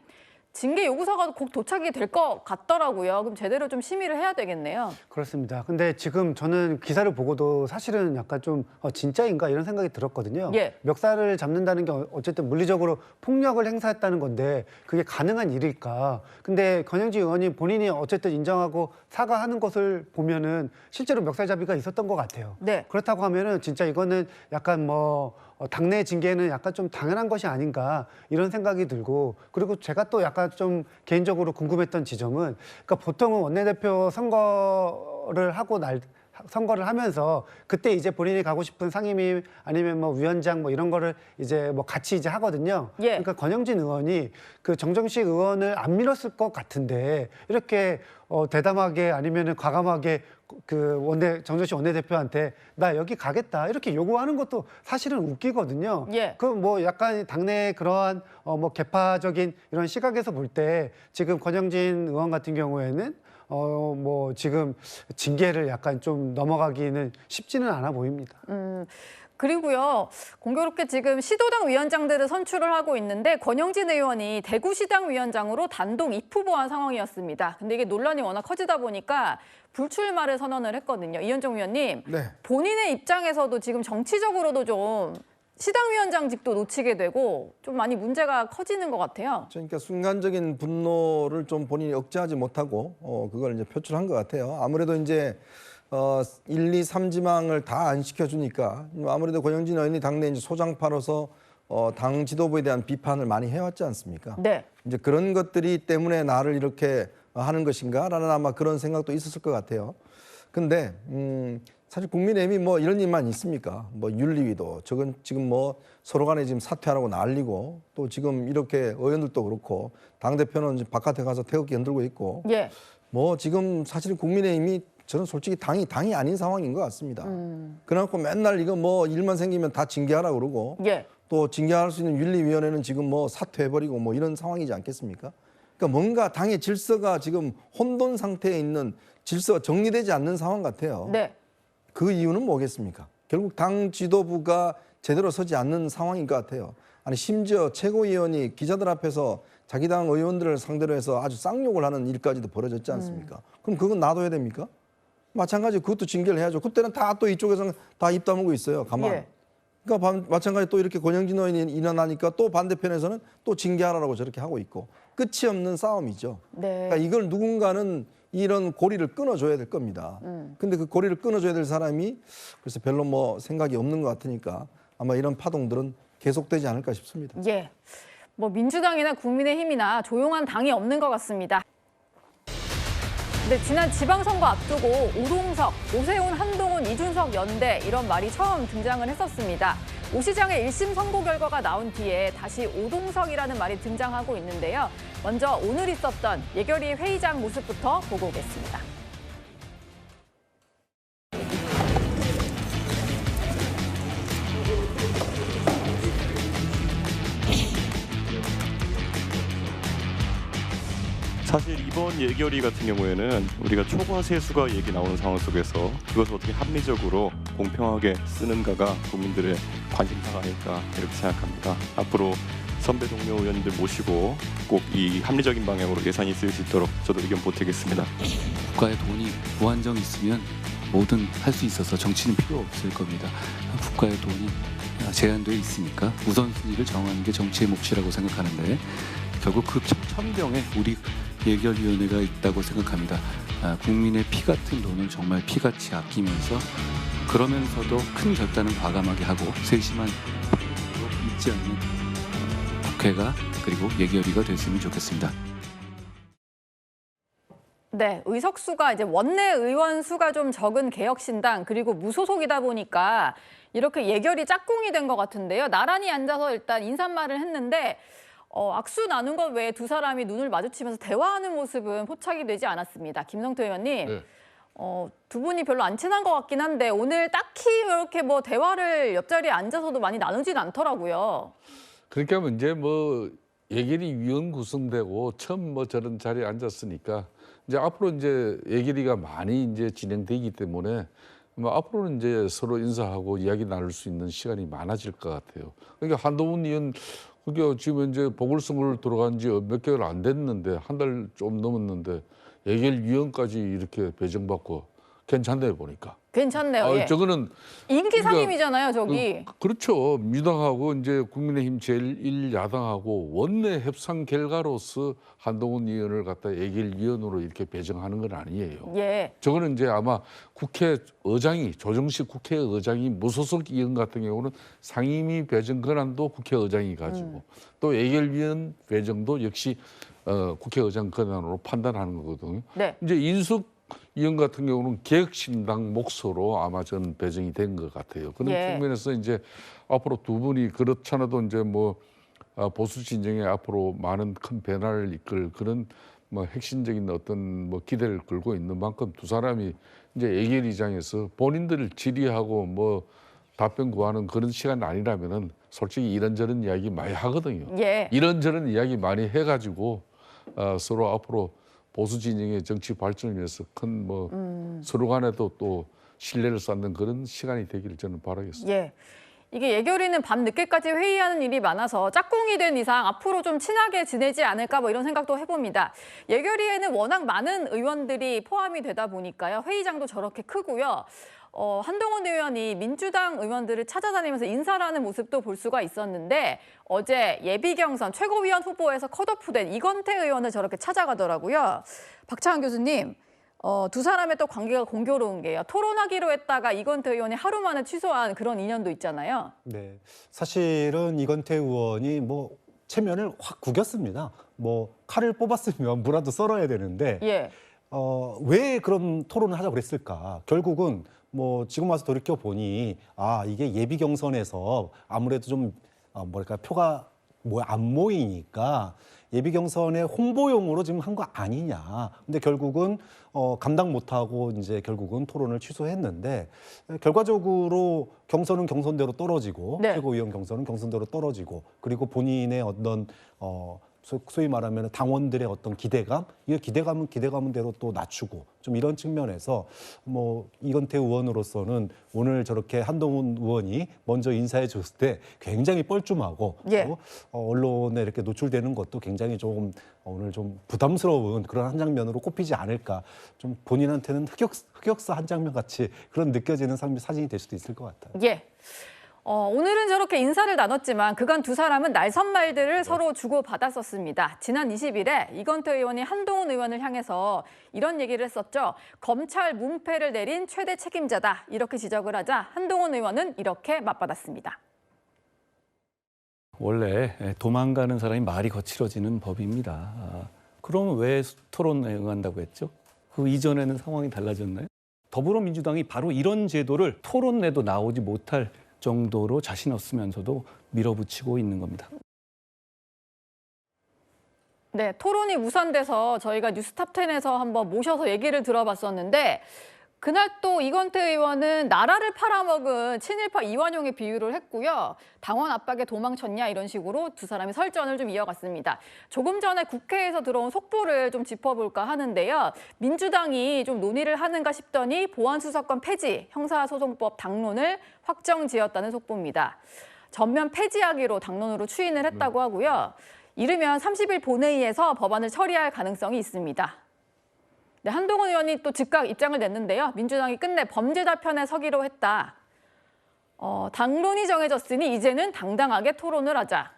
징계 요구서가 곧 도착이 될 것 같더라고요. 그럼 제대로 좀 심의를 해야 되겠네요. 그렇습니다. 근데 지금 저는 기사를 보고도 사실은 약간 좀 진짜인가 이런 생각이 들었거든요. 예. 멱살을 잡는다는 게 어쨌든 물리적으로 폭력을 행사했다는 건데 그게 가능한 일일까? 근데 권영지 의원이 본인이 어쨌든 인정하고 사과하는 것을 보면은 실제로 멱살잡이가 있었던 것 같아요. 네. 그렇다고 하면은 진짜 이거는 약간 뭐 당내 징계는 약간 좀 당연한 것이 아닌가 이런 생각이 들고, 그리고 제가 또 약간 좀 개인적으로 궁금했던 지점은, 그러니까 보통은 원내대표 선거를 하면서 그때 이제 본인이 가고 싶은 상임위 아니면 뭐 위원장 뭐 이런 거를 이제 뭐 같이 이제 하거든요. 예. 그러니까 권영진 의원이 그 정정식 의원을 안 밀었을 것 같은데 이렇게 대담하게 아니면은 과감하게 그 정정식 원내대표한테 나 여기 가겠다 이렇게 요구하는 것도 사실은 웃기거든요. 예. 그 뭐 약간 당내 그러한 뭐 개파적인 이런 시각에서 볼 때 지금 권영진 의원 같은 경우에는 뭐 지금 징계를 약간 좀 넘어가기는 쉽지는 않아 보입니다. 그리고요, 공교롭게 지금 시도당 위원장들을 선출을 하고 있는데 권영진 의원이 대구시당 위원장으로 단독 입후보한 상황이었습니다. 근데 이게 논란이 워낙 커지다 보니까 불출마를 선언을 했거든요. 이현정 위원님, 네. 본인의 입장에서도 지금 정치적으로도 좀 시당 위원장직도 놓치게 되고 좀 많이 문제가 커지는 것 같아요. 그러니까 순간적인 분노를 좀 본인이 억제하지 못하고 그걸 이제 표출한 것 같아요. 아무래도 이제 1, 2, 3지망을 다 안 시켜주니까 아무래도 권영진 의원이 당내 이제 소장파로서 당 지도부에 대한 비판을 많이 해왔지 않습니까? 네. 이제 그런 것들이 때문에 나를 이렇게 하는 것인가라는 아마 그런 생각도 있었을 것 같아요. 근데 사실 국민의힘이 뭐 이런 일만 있습니까? 뭐 윤리위도 저건 지금 뭐 서로 간에 지금 사퇴하라고 난리고, 또 지금 이렇게 의원들도 그렇고 당대표는 이제 바깥에 가서 태극기 흔들고 있고, 예. 뭐 지금 사실 국민의힘이 저는 솔직히 당이 아닌 상황인 것 같습니다. 그래갖고 맨날 이거 뭐 일만 생기면 다 징계하라 그러고, 예. 또 징계할 수 있는 윤리위원회는 지금 뭐 사퇴해버리고 뭐 이런 상황이지 않겠습니까? 그러니까 뭔가 당의 질서가 지금 혼돈 상태에 있는, 질서가 정리되지 않는 상황 같아요. 네. 그 이유는 뭐겠습니까? 결국 당 지도부가 제대로 서지 않는 상황인 것 같아요. 아니 심지어 최고위원이 기자들 앞에서 자기 당 의원들을 상대로 해서 아주 쌍욕을 하는 일까지도 벌어졌지 않습니까? 그럼 그건 놔둬야 됩니까? 마찬가지 그것도 징계를 해야죠. 그때는 다 또 이쪽에서는 다 입 다물고 있어요. 가만. 예. 그러니까 마찬가지 또 이렇게 권영진 의원이 일어나니까 또 반대편에서는 또 징계하라고 저렇게 하고 있고, 끝이 없는 싸움이죠. 네. 그러니까 이걸 누군가는 이런 고리를 끊어줘야 될 겁니다. 근데 그 고리를 끊어줘야 될 사람이 그래서 별로 뭐 생각이 없는 것 같으니까 아마 이런 파동들은 계속되지 않을까 싶습니다. 예. 뭐 민주당이나 국민의힘이나 조용한 당이 없는 것 같습니다. 근데 지난 지방선거 앞두고 오동석, 오세훈, 한동훈, 이준석 연대 이런 말이 처음 등장을 했었습니다. 오 시장의 1심 선고 결과가 나온 뒤에 다시 오동석이라는 말이 등장하고 있는데요. 먼저 오늘 있었던 예결위 회의장 모습부터 보고 오겠습니다. 사실 이번 예결위 같은 경우에는 우리가 초과 세수가 얘기 나오는 상황 속에서 그것을 어떻게 합리적으로 공평하게 쓰는가가 국민들의 관심사가 아닐까 이렇게 생각합니다. 앞으로 선배 동료 의원님들 모시고 꼭 이 합리적인 방향으로 예산이 쓰일 수 있도록 저도 의견 보태겠습니다. 국가의 돈이 무한정 있으면 뭐든 할 수 있어서 정치는 필요 없을 겁니다. 국가의 돈이 제한되어 있으니까 우선순위를 정하는 게 정치의 몫이라고 생각하는데 결국 그 천병에 우리 예결위원회가 있다고 생각합니다. 국민의 피 같은 돈을 정말 피같이 아끼면서 그러면서도 큰 결단은 과감하게 하고 세심한 방법으로 잊지 않는 국회가 그리고 예결위가 됐으면 좋겠습니다. 네, 의석수가 이제 원내 의원 수가 좀 적은 개혁신당 그리고 무소속이다 보니까 이렇게 예결이 짝꿍이 된 것 같은데요. 나란히 앉아서 일단 인사말을 했는데 악수 나눈 것 외에 두 사람이 눈을 마주치면서 대화하는 모습은 포착이 되지 않았습니다. 김성태 의원님, 네. 두 분이 별로 안 친한 것 같긴 한데 오늘 딱히 이렇게 뭐 대화를 옆자리에 앉아서도 많이 나누진 않더라고요. 그렇게 하면 이제 뭐 예결위 위원 구성되고 처음 뭐 저런 자리에 앉았으니까 이제 앞으로 이제 예결위가 많이 이제 진행되기 때문에 뭐 앞으로는 이제 서로 인사하고 이야기 나눌 수 있는 시간이 많아질 것 같아요. 그러니까 한동훈 의원 그게 지금 이제 보궐선거를 들어간 지 몇 개월 안 됐는데 한 달 좀 넘었는데 예결위원까지 이렇게 배정받고 괜찮네요 보니까. 괜찮네요. 예. 저거는 인기 상임이잖아요, 저기. 그렇죠. 민주당하고 이제 국민의힘 제1야당하고 원내 협상 결과로서 한동훈 의원을 갖다 예결위원으로 이렇게 배정하는 건 아니에요. 예. 저거는 이제 아마 국회의장이 조정식 국회의장이 무소속 의원 같은 경우는 상임위 배정 권한도 국회의장이 가지고 또 예결위원 배정도 역시 국회의장 권한으로 판단하는 거거든요. 네. 이제 인숙 의원 같은 경우는 개혁신당 몫으로 아마 전 배정이 된 것 같아요. 그런 예. 측면에서 이제 앞으로 두 분이 그렇잖아도 이제 뭐 보수 진영에 앞으로 많은 큰 변화를 이끌 그런 뭐 핵심적인 어떤 뭐 기대를 걸고 있는 만큼 두 사람이 이제 예결위장에서 본인들을 질의하고 뭐 답변 구하는 그런 시간 아니라면은 솔직히 이런저런 이야기 많이 하거든요. 예. 이런저런 이야기 많이 해가지고 서로 앞으로 보수 진영의 정치 발전을 위해서 큰 뭐 서로 간에도 또 신뢰를 쌓는 그런 시간이 되기를 저는 바라겠습니다. 예. 이게 예결위는 밤 늦게까지 회의하는 일이 많아서 짝꿍이 된 이상 앞으로 좀 친하게 지내지 않을까 뭐 이런 생각도 해봅니다. 예결위에는 워낙 많은 의원들이 포함이 되다 보니까요. 회의장도 저렇게 크고요. 한동훈 의원이 민주당 의원들을 찾아다니면서 인사를 하는 모습도 볼 수가 있었는데 어제 예비경선 최고위원 후보에서 컷오프된 이건태 의원을 저렇게 찾아가더라고요. 박창환 교수님, 두 사람의 또 관계가 공교로운 게요. 토론하기로 했다가 이건태 의원이 하루 만에 취소한 그런 인연도 있잖아요. 네, 사실은 이건태 의원이 뭐 체면을 확 구겼습니다. 뭐 칼을 뽑았으면 무라도 썰어야 되는데 예. 왜 그런 토론을 하자고 그랬을까? 결국은 뭐 지금 와서 돌이켜 보니 이게 예비 경선에서 아무래도 좀 뭐랄까 표가 뭐 안 모이니까 예비 경선의 홍보용으로 지금 한 거 아니냐. 근데 결국은 감당 못하고 이제 결국은 토론을 취소했는데 결과적으로 경선은 경선대로 떨어지고 네. 최고위원 경선은 경선대로 떨어지고 그리고 본인의 어떤 소위 말하면 당원들의 어떤 기대감, 이 기대감은 대로 또 낮추고 좀 이런 측면에서 뭐 이건태 의원으로서는 오늘 저렇게 한동훈 의원이 먼저 인사해 줬을 때 굉장히 뻘쭘하고 예. 또 언론에 이렇게 노출되는 것도 굉장히 좀 오늘 좀 부담스러운 그런 한 장면으로 꼽히지 않을까. 좀 본인한테는 흑역사 한 장면 같이 그런 느껴지는 사진이 될 수도 있을 것 같아요. 예. 오늘은 저렇게 인사를 나눴지만 그간 두 사람은 날선말들을 서로 주고받았었습니다. 지난 20일에 이건태 의원이 한동훈 의원을 향해서 이런 얘기를 했었죠. 검찰 문패를 내린 최대 책임자다. 이렇게 지적을 하자 한동훈 의원은 이렇게 맞받았습니다. 원래 도망가는 사람이 말이 거칠어지는 법입니다. 그럼 왜 토론에 응한다고 했죠? 그 이전에는 상황이 달라졌나요? 더불어민주당이 바로 이런 제도를 토론에도 나오지 못할 정도로 자신 없으면서도 밀어붙이고 있는 겁니다. 네, 토론이 무산돼서 저희가 뉴스탑10에서 한번 모셔서 얘기를 들어봤었는데 그날 또 이건태 의원은 나라를 팔아먹은 친일파 이완용의 비유를 했고요. 당원 압박에 도망쳤냐 이런 식으로 두 사람이 설전을 좀 이어갔습니다. 조금 전에 국회에서 들어온 속보를 좀 짚어볼까 하는데요. 민주당이 좀 논의를 하는가 싶더니 보안수사권 폐지, 형사소송법 당론을 확정지었다는 속보입니다. 전면 폐지하기로 당론으로 추인을 했다고 하고요. 이르면 30일 본회의에서 법안을 처리할 가능성이 있습니다. 네, 한동훈 의원이 또 즉각 입장을 냈는데요. 민주당이 끝내 범죄자 편에 서기로 했다. 당론이 정해졌으니 이제는 당당하게 토론을 하자.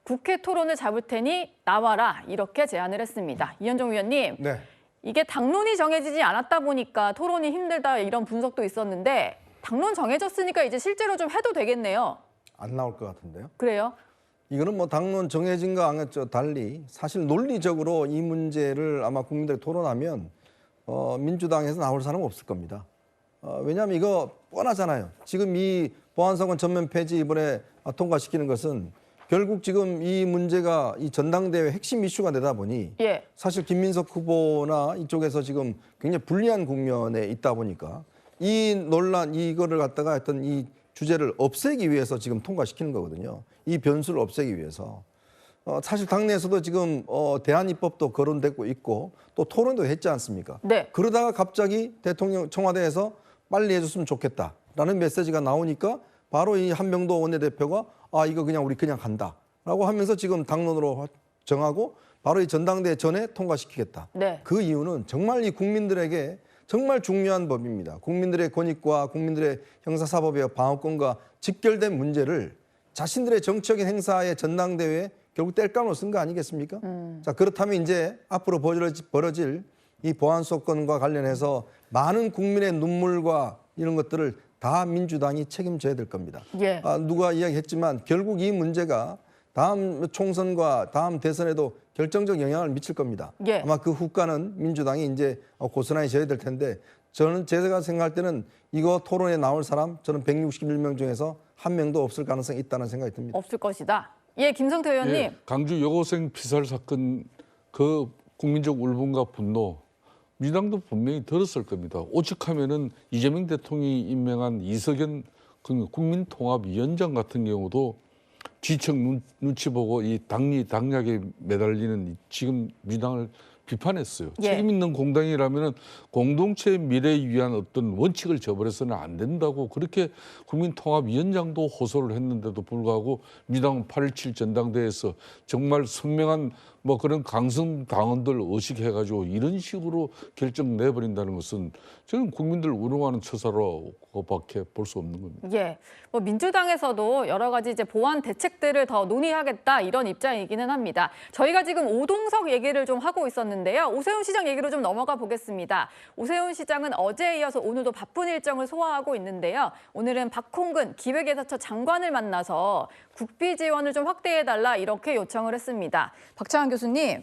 국회 토론을 잡을 테니 나와라. 이렇게 제안을 했습니다. 이현종 의원님, 네. 이게 당론이 정해지지 않았다 보니까 토론이 힘들다 이런 분석도 있었는데 당론 정해졌으니까 이제 실제로 좀 해도 되겠네요. 안 나올 것 같은데요. 그래요? 이거는 뭐 당론 정해진 거와 달리 사실 논리적으로 이 문제를 아마 국민들이 토론하면 민주당에서 나올 사람은 없을 겁니다. 왜냐하면 이거 뻔하잖아요. 지금 이 보안사건 전면 폐지 이번에 통과시키는 것은 결국 지금 이 문제가 이 전당대회 핵심 이슈가 되다 보니 예. 사실 김민석 후보나 이쪽에서 지금 굉장히 불리한 국면에 있다 보니까 이 논란 이거를 갖다가 했던 이 주제를 없애기 위해서 지금 통과시키는 거거든요. 이 변수를 없애기 위해서. 사실 당내에서도 지금 대안입법도 거론되고 있고 또 토론도 했지 않습니까? 네. 그러다가 갑자기 대통령 청와대에서 빨리 해줬으면 좋겠다라는 메시지가 나오니까 바로 이 한명도 원내대표가 이거 그냥 우리 그냥 간다라고 하면서 지금 당론으로 정하고 바로 이 전당대회 전에 통과시키겠다. 네. 그 이유는 정말 이 국민들에게 정말 중요한 법입니다. 국민들의 권익과 국민들의 형사사법의 방어권과 직결된 문제를 자신들의 정치적인 행사의 전당대회에 결국 뗄감으로 쓴 거 아니겠습니까? 자, 그렇다면 이제 앞으로 벌어질 이 보안수사권과 관련해서 많은 국민의 눈물과 이런 것들을 다 민주당이 책임져야 될 겁니다. 예. 누가 이야기했지만 결국 이 문제가 다음 총선과 다음 대선에도 결정적 영향을 미칠 겁니다. 예. 아마 그 후과는 민주당이 이제 고스란히 져야 될 텐데 제가 생각할 때는 이거 토론에 나올 사람 저는 161명 중에서 한 명도 없을 가능성이 있다는 생각이 듭니다. 없을 것이다. 예, 김성태 의원님. 예, 강주 여고생 피살 사건 그 국민적 울분과 분노 민주당도 분명히 들었을 겁니다. 오죽하면은 이재명 대통령이 임명한 이석연 국민통합위원장 같은 경우도 지청 눈치 보고 이 당략에 매달리는 지금 민주당을 비판했어요. 예. 책임 있는 공당이라면은 공동체의 미래에 위한 어떤 원칙을 저버려서는 안 된다고 그렇게 국민통합위원장도 호소를 했는데도 불구하고 민주당은 8.17 전당대회에서 정말 선명한 뭐 그런 강성 당원들 의식해가지고 이런 식으로 결정 내버린다는 것은 저는 국민들 우롱하는 처사로밖에 볼 수 없는 겁니다. 예, 뭐 민주당에서도 여러 가지 이제 보완 대책들을 더 논의하겠다 이런 입장이기는 합니다. 저희가 지금 오동석 얘기를 좀 하고 있었는데요. 오세훈 시장 얘기로 좀 넘어가 보겠습니다. 오세훈 시장은 어제에 이어서 오늘도 바쁜 일정을 소화하고 있는데요. 오늘은 박홍근 기획예사처 장관을 만나서 국비 지원을 좀 확대해달라 이렇게 요청을 했습니다. 박창환 교수님,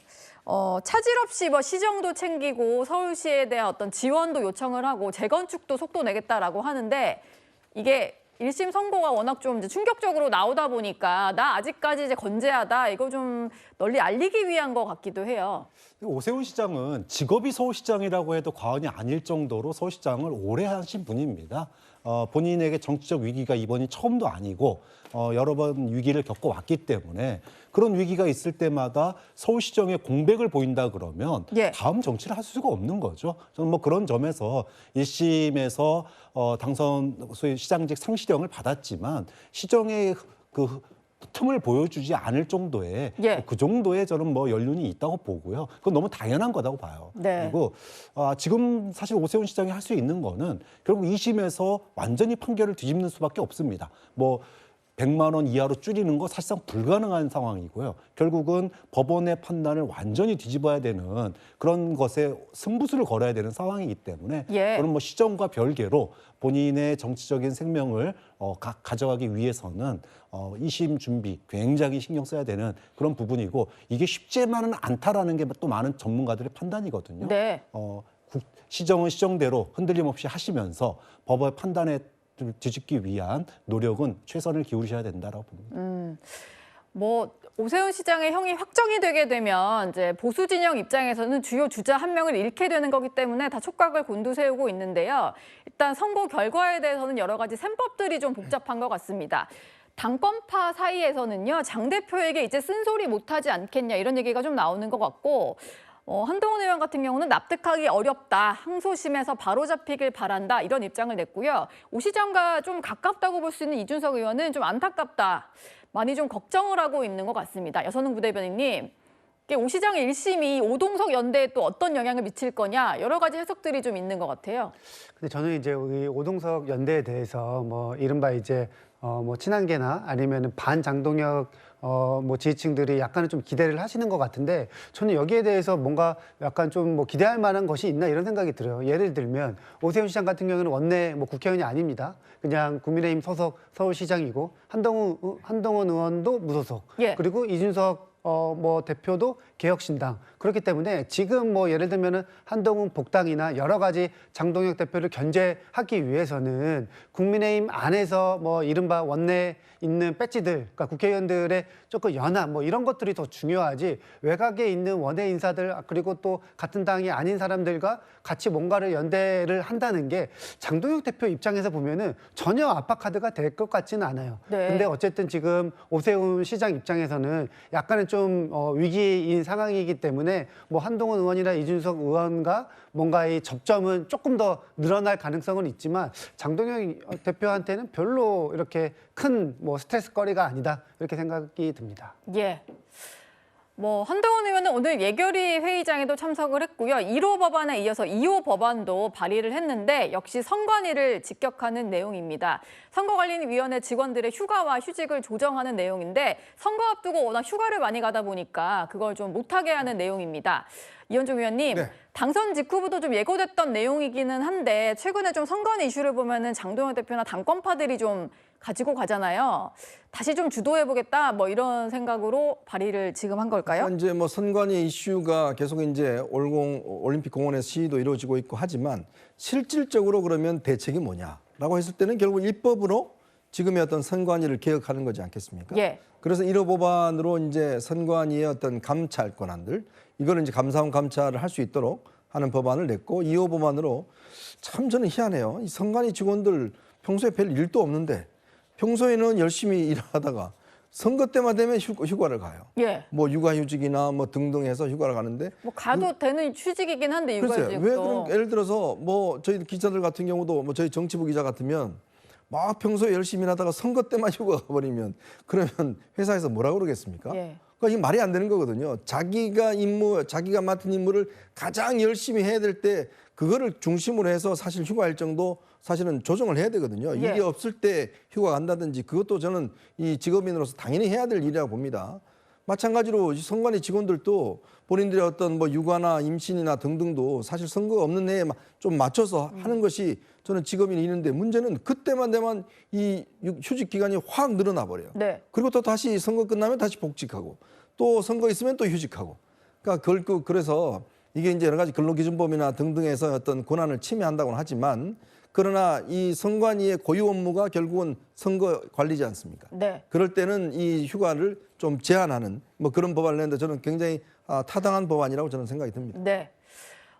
차질 없이 뭐 시정도 챙기고 서울시에 대한 어떤 지원도 요청을 하고 재건축도 속도 내겠다라고 하는데 이게 1심 선고가 워낙 좀 이제 충격적으로 나오다 보니까 나 아직까지 이제 건재하다 이거 좀 널리 알리기 위한 것 같기도 해요. 오세훈 시장은 직업이 서울시장이라고 해도 과언이 아닐 정도로 서울시장을 오래 하신 분입니다. 본인에게 정치적 위기가 이번이 처음도 아니고 여러 번 위기를 겪어왔기 때문에 그런 위기가 있을 때마다 서울시정에 공백을 보인다 그러면 예. 다음 정치를 할 수가 없는 거죠. 저는 뭐 그런 점에서 1심에서 당선 소위 시장직 상실형을 받았지만 시정의 그 틈을 보여주지 않을 정도의 예. 그 정도의 저는 뭐 연륜이 있다고 보고요. 그건 너무 당연한 거라고 봐요. 네. 그리고 지금 사실 오세훈 시장이 할 수 있는 거는 결국 2심에서 완전히 판결을 뒤집는 수밖에 없습니다. 뭐 100만 원 이하로 줄이는 거 사실상 불가능한 상황이고요. 결국은 법원의 판단을 완전히 뒤집어야 되는 그런 것에 승부수를 걸어야 되는 상황이기 때문에 예. 저는 뭐 시정과 별개로 본인의 정치적인 생명을 가져가기 위해서는 2심 준비 굉장히 신경 써야 되는 그런 부분이고 이게 쉽지만은 않다라는 게 또 많은 전문가들의 판단이거든요. 네. 시정은 시정대로 흔들림 없이 하시면서 법의 판단에 뒤집기 위한 노력은 최선을 기울이셔야 된다라고 봅니다. 뭐 오세훈 시장의 형이 확정이 되게 되면 이제 보수 진영 입장에서는 주요 주자 한 명을 잃게 되는 거기 때문에 다 촉각을 곤두세우고 있는데요. 일단 선고 결과에 대해서는 여러 가지 셈법들이 좀 복잡한 것 같습니다. 당권파 사이에서는요, 장 대표에게 이제 쓴소리 못하지 않겠냐 이런 얘기가 좀 나오는 것 같고 한동훈 의원 같은 경우는 납득하기 어렵다. 항소심에서 바로잡히길 바란다. 이런 입장을 냈고요. 오 시장과 좀 가깝다고 볼 수 있는 이준석 의원은 좀 안타깝다. 많이 좀 걱정을 하고 있는 것 같습니다. 여선웅 부대변인님, 오 시장의 1심이 오동석 연대에 또 어떤 영향을 미칠 거냐 여러 가지 해석들이 좀 있는 것 같아요. 근데 저는 이제 우리 오동석 연대에 대해서 뭐 이른바 이제 뭐 친한계나 아니면은 반장동혁 뭐 지지층들이 약간은 좀 기대를 하시는 것 같은데 저는 여기에 대해서 뭔가 약간 좀 뭐 기대할 만한 것이 있나 이런 생각이 들어요. 예를 들면 오세훈 시장 같은 경우는 원내 뭐 국회의원이 아닙니다. 그냥 국민의힘 소속 서울시장이고 한동훈 의원도 무소속. 예. 그리고 이준석 뭐 대표도 개혁신당. 그렇기 때문에 지금 뭐 예를 들면은 한동훈 복당이나 여러 가지 장동혁 대표를 견제하기 위해서는 국민의힘 안에서 뭐 이른바 원내에 있는 배지들, 그러니까 국회의원들의 조금 연합 뭐 이런 것들이 더 중요하지, 외곽에 있는 원외 인사들 그리고 또 같은 당이 아닌 사람들과 같이 뭔가를 연대를 한다는 게 장동혁 대표 입장에서 보면은 전혀 압박카드가 될 것 같지는 않아요. 네. 근데 어쨌든 지금 오세훈 시장 입장에서는 약간은 좀 위기인 상황이기 때문에 뭐 한동훈 의원이나 이준석 의원과 뭔가의 접점은 조금 더 늘어날 가능성은 있지만 장동혁 대표한테는 별로 이렇게 큰 뭐 스트레스거리가 아니다 이렇게 생각이 듭니다. 예. 뭐 한동훈 의원은 오늘 예결위 회의장에도 참석을 했고요. 1호 법안에 이어서 2호 법안도 발의를 했는데 역시 선관위를 직격하는 내용입니다. 선거관리위원회 직원들의 휴가와 휴직을 조정하는 내용인데 선거 앞두고 워낙 휴가를 많이 가다 보니까 그걸 좀 못하게 하는 내용입니다. 이현종 의원님, 네. 당선 직후부터 좀 예고됐던 내용이기는 한데 최근에 좀 선관위 이슈를 보면은 장동혁 대표나 당권파들이 좀 가지고 가잖아요. 다시 좀 주도해보겠다 뭐 이런 생각으로 발의를 지금 한 걸까요? 이제 뭐 선관위 이슈가 계속 이제 올림픽 공원에서 시위도 이루어지고 있고 하지만 실질적으로 그러면 대책이 뭐냐라고 했을 때는 결국 입법으로 지금의 어떤 선관위를 개혁하는 거지 않겠습니까? 예. 그래서 1호 법안으로 이제 선관위의 어떤 감찰 권한들 이거는 이제 감사원 감찰을 할 수 있도록 하는 법안을 냈고 2호 법안으로 참 저는 희한해요. 이 선관위 직원들 평소에 별 일도 없는데 평소에는 열심히 일하다가 선거 때만 되면 휴가를 가요. 예. 뭐 육아휴직이나 뭐 등등 해서 휴가를 가는데 뭐 가도 되는 휴직이긴 한데 글쎄요. 육아휴직도. 왜 그런 예를 들어서 뭐 저희 기자들 같은 경우도 뭐 저희 정치부 기자 같으면 막 평소에 열심히 일하다가 선거 때만 휴가 가버리면 그러면 회사에서 뭐라고 그러겠습니까? 예. 그러니까 이게 말이 안 되는 거거든요. 자기가 맡은 임무를 가장 열심히 해야 될 때 그거를 중심으로 해서 사실 휴가 일정도 사실은 조정을 해야 되거든요. 예. 일이 없을 때 휴가 간다든지 그것도 저는 이 직업인으로서 당연히 해야 될 일이라고 봅니다. 마찬가지로 선관위 직원들도 본인들의 어떤 뭐 육아나 임신이나 등등도 사실 선거가 없는 해에 좀 맞춰서 하는 것이 저는 직업인이 있는데 문제는 그때만 되면 이 휴직 기간이 확 늘어나 버려요. 네. 그리고 또 다시 선거 끝나면 다시 복직하고 또 선거 있으면 또 휴직하고. 그러니까 그래서 이게 이제 여러 가지 근로기준법이나 등등에서 어떤 권한을 침해한다고는 하지만 그러나 이 선관위의 고유 업무가 결국은 선거 관리지 않습니까? 네. 그럴 때는 이 휴가를 좀 제한하는 뭐 그런 법안을 냈는데 저는 굉장히 타당한 법안이라고 저는 생각이 듭니다. 네.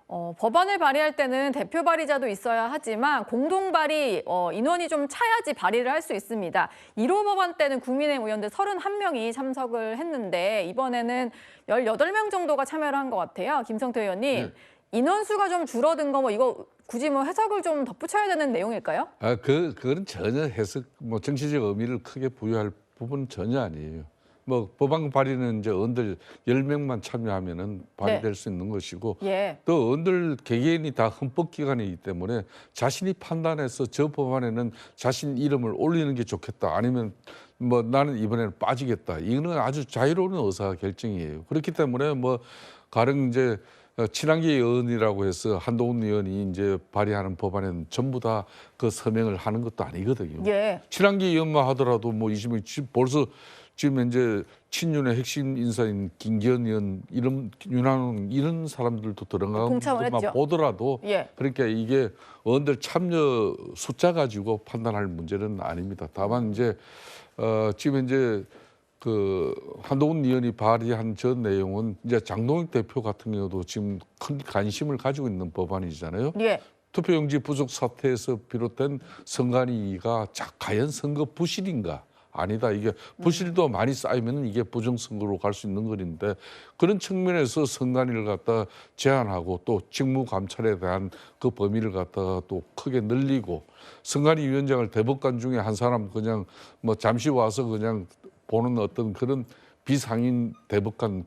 법안을 발의할 때는 대표 발의자도 있어야 하지만 공동 발의 인원이 좀 차야지 발의를 할 수 있습니다. 1호 법안 때는 국민의힘 의원들 31명이 참석을 했는데 이번에는 18명 정도가 참여를 한 것 같아요. 김성태 의원님. 네. 인원수가 좀 줄어든 거 뭐 이거 굳이 뭐 해석을 좀 덧붙여야 되는 내용일까요? 그건 전혀 해석 뭐 정치적 의미를 크게 부여할 부분은 전혀 아니에요. 뭐 법안 발의는 이제 의원들 10명만 참여하면은 발의될 네. 수 있는 것이고 예. 또 의원들 개개인이 다 헌법기관이기 때문에 자신이 판단해서 저 법안에는 자신 이름을 올리는 게 좋겠다 아니면 뭐 나는 이번에는 빠지겠다 이거는 아주 자유로운 의사 결정이에요. 그렇기 때문에 뭐 가령 이제 친한계 의원이라고 해서 한동훈 의원이 이제 발의하는 법안에는 전부 다 그 서명을 하는 것도 아니거든요. 예. 친한계 의원만 하더라도 뭐 이시면 벌써 지금 이제 친윤의 핵심 인사인 김기현 의원 윤한홍 이런 사람들도 들어간 동참을 것만 했죠. 보더라도 예. 그러니까 이게 의원들 참여 숫자 가지고 판단할 문제는 아닙니다. 다만 이제 지금 이제 그 한동훈 의원이 발의한 저 내용은 이제 장동혁 대표 같은 경우도 지금 큰 관심을 가지고 있는 법안이잖아요. 예. 투표용지 부족 사태에서 비롯된 선관위가 과연 선거 부실인가? 아니다. 이게 부실도 많이 쌓이면 이게 부정선거로 갈 수 있는 거인데 그런 측면에서 선관위를 갖다 제한하고 또 직무 감찰에 대한 그 범위를 갖다가 또 크게 늘리고 선관위 위원장을 대법관 중에 한 사람 그냥 뭐 잠시 와서 그냥 보는 어떤 그런 비상인 대법관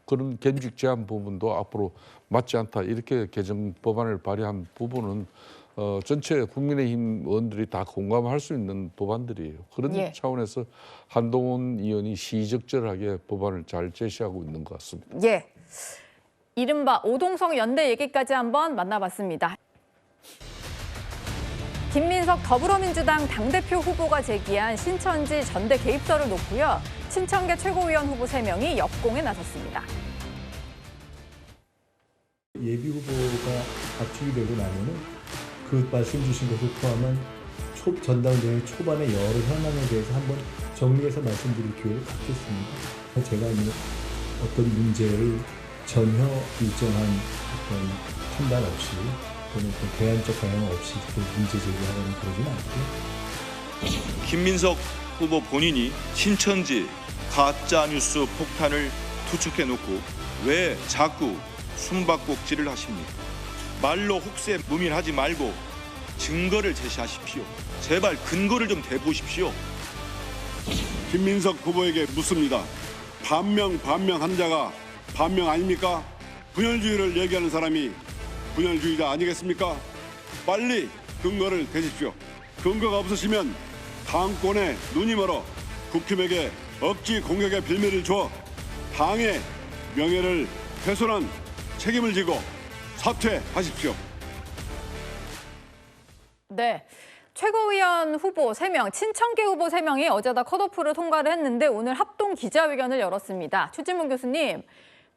그런 겸직 제한 부분도 앞으로 맞지 않다 이렇게 개정 법안을 발의한 부분은 전체 국민의힘 의원들이 다 공감할 수 있는 법안들이에요. 그런 예. 차원에서 한동훈 의원이 시적절하게 법안을 잘 제시하고 있는 것 같습니다. 예. 이른바 오동성 연대 얘기까지 한번 만나봤습니다. 김민석 더불어민주당 당대표 후보가 제기한 신천지 전대 개입설을 놓고요. 친청계 최고위원 후보 3명이 역공에 나섰습니다. 예비 후보가 압축이 되고 나면은 그 말씀 주신 것을 포함한 전당대회 초반의 여러 현안에 대해서 한번 정리해서 말씀드릴 기회를 갖겠습니다. 제가 어떤 문제를 전혀 일정한 어떤 판단 없이 또는 대안적 방향 없이 문제 제기하거나 그러지는 않고요. 김민석 후보 본인이 신천지 가짜뉴스 폭탄을 투척해놓고 왜 자꾸 숨바꼭질을 하십니까? 말로 혹세 무민하지 말고 증거를 제시하십시오. 제발 근거를 좀 대보십시오. 김민석 후보에게 묻습니다. 반명 한자가 반명 아닙니까? 분열주의를 얘기하는 사람이 분열주의자 아니겠습니까? 빨리 근거를 대십시오. 근거가 없으시면 당권에 눈이 멀어 국힘에게 억지 공격의 빌미를 줘 당의 명예를 훼손한 책임을 지고 사퇴하십시오. 네. 최고위원 후보 3명, 친청계 후보 3명이 어제 다 컷오프를 통과를 했는데 오늘 합동 기자회견을 열었습니다. 추진문 교수님,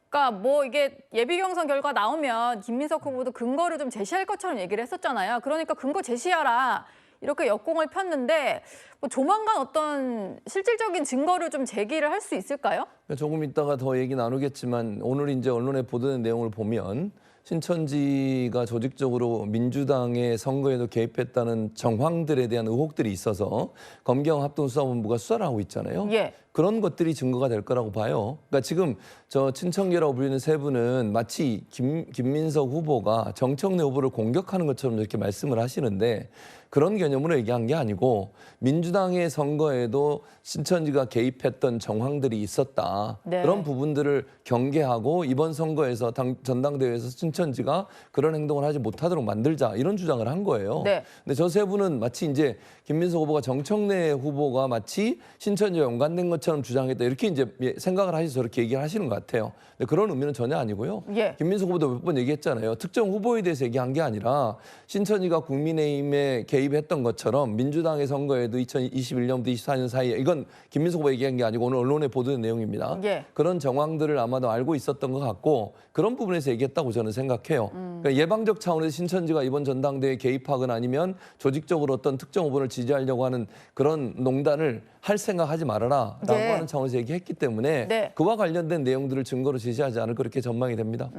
그러니까 뭐 이게 예비 경선 결과 나오면 김민석 후보도 근거를 좀 제시할 것처럼 얘기를 했었잖아요. 그러니까 근거 제시하라. 이렇게 역공을 폈는데 뭐 조만간 어떤 실질적인 증거를 좀 제기를 할 수 있을까요? 조금 이따가 더 얘기 나누겠지만 오늘 이제 언론에 보도된 내용을 보면 신천지가 조직적으로 민주당의 선거에도 개입했다는 정황들에 대한 의혹들이 있어서 검경 합동수사본부가 수사를 하고 있잖아요. 예. 그런 것들이 증거가 될 거라고 봐요. 그러니까 지금 저 친청계라고 불리는 세 분은 마치 김민석 후보가 정청래 후보를 공격하는 것처럼 이렇게 말씀을 하시는데 그런 개념으로 얘기한 게 아니고 민주당의 선거에도 신천지가 개입했던 정황들이 있었다. 네. 그런 부분들을 경계하고 이번 선거에서 전당대회에서 신천지가 그런 행동을 하지 못하도록 만들자 이런 주장을 한 거예요. 네. 근데 저 세 분은 마치 이제 김민석 후보가 정청래 후보가 마치 신천지와 연관된 것처럼 주장했다 이렇게 이제 생각을 하셔서 저렇게 얘기를 하시는 것 같아요. 근데 그런 의미는 전혀 아니고요. 예. 김민석 후보도 몇 번 얘기했잖아요. 특정 후보에 대해서 얘기한 게 아니라 신천지가 국민의힘에 개입했던 것처럼 민주당의 선거에도 2021년부터 24년 사이에 이건 김민석 후보가 얘기한 게 아니고 오늘 언론에 보도된 내용입니다. 예. 그런 정황들을 아마도 알고 있었던 것 같고 그런 부분에서 얘기했다고 저는 생각해요. 그러니까 예방적 차원에서 신천지가 이번 전당대회에 개입하거나 아니면 조직적으로 어떤 특정 후보를 지지하려고 하는 그런 농단을 할 생각하지 말아라 라고 네. 하는 차원에서 얘기했기 때문에 네. 그와 관련된 내용들을 증거로 제시하지 않을 그렇게 전망이 됩니다.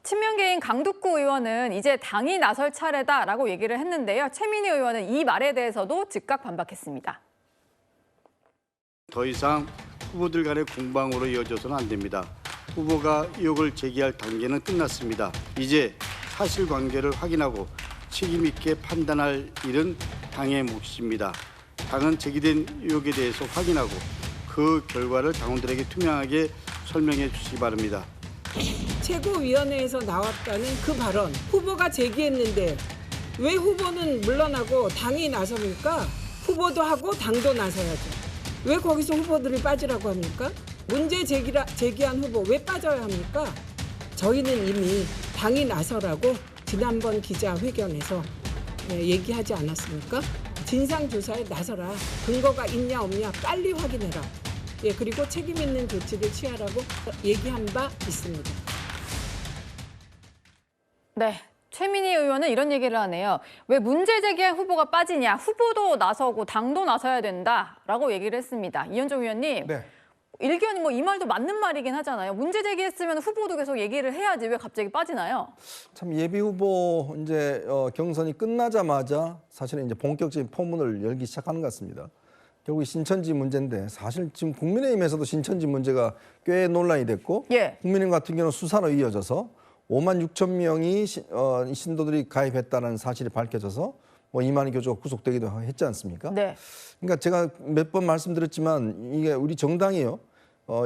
친명계인 강두구 의원은 이제 당이 나설 차례다라고 얘기를 했는데요. 최민희 의원은 이 말에 대해서도 즉각 반박했습니다. 더 이상 후보들 간의 공방으로 이어져서는 안 됩니다. 후보가 의혹을 제기할 단계는 끝났습니다. 이제 사실관계를 확인하고 책임 있게 판단할 일은 당의 몫입니다. 당은 제기된 의혹에 대해서 확인하고 그 결과를 당원들에게 투명하게 설명해 주시기 바랍니다. 최고위원회에서 나왔다는 그 발언, 후보가 제기했는데 왜 후보는 물러나고 당이 나섭니까? 후보도 하고 당도 나서야죠. 왜 거기서 후보들을 빠지라고 합니까? 문제 제기한 후보 왜 빠져야 합니까? 저희는 이미 당이 나서라고 지난번 기자회견에서 얘기하지 않았습니까? 진상조사에 나서라. 근거가 있냐 없냐 빨리 확인해라. 그리고 책임 있는 조치를 취하라고 얘기한 바 있습니다. 네. 최민희 의원은 이런 얘기를 하네요. 왜 문제 제기한 후보가 빠지냐. 후보도 나서고 당도 나서야 된다라고 얘기를 했습니다. 이현정 의원님. 네. 일견이 뭐 이 말도 맞는 말이긴 하잖아요. 문제 제기했으면 후보도 계속 얘기를 해야지 왜 갑자기 빠지나요? 참 예비 후보 이제 경선이 끝나자마자 사실은 이제 본격적인 포문을 열기 시작하는 것 같습니다. 결국 신천지 문제인데 사실 지금 국민의힘에서도 신천지 문제가 꽤 논란이 됐고 국민의힘 같은 경우는 수사로 이어져서 5만 6천 명이 신도들이 가입했다는 사실이 밝혀져서 뭐 이만희 교주가 구속되기도 했지 않습니까? 네. 그러니까 제가 몇 번 말씀드렸지만 이게 우리 정당이요.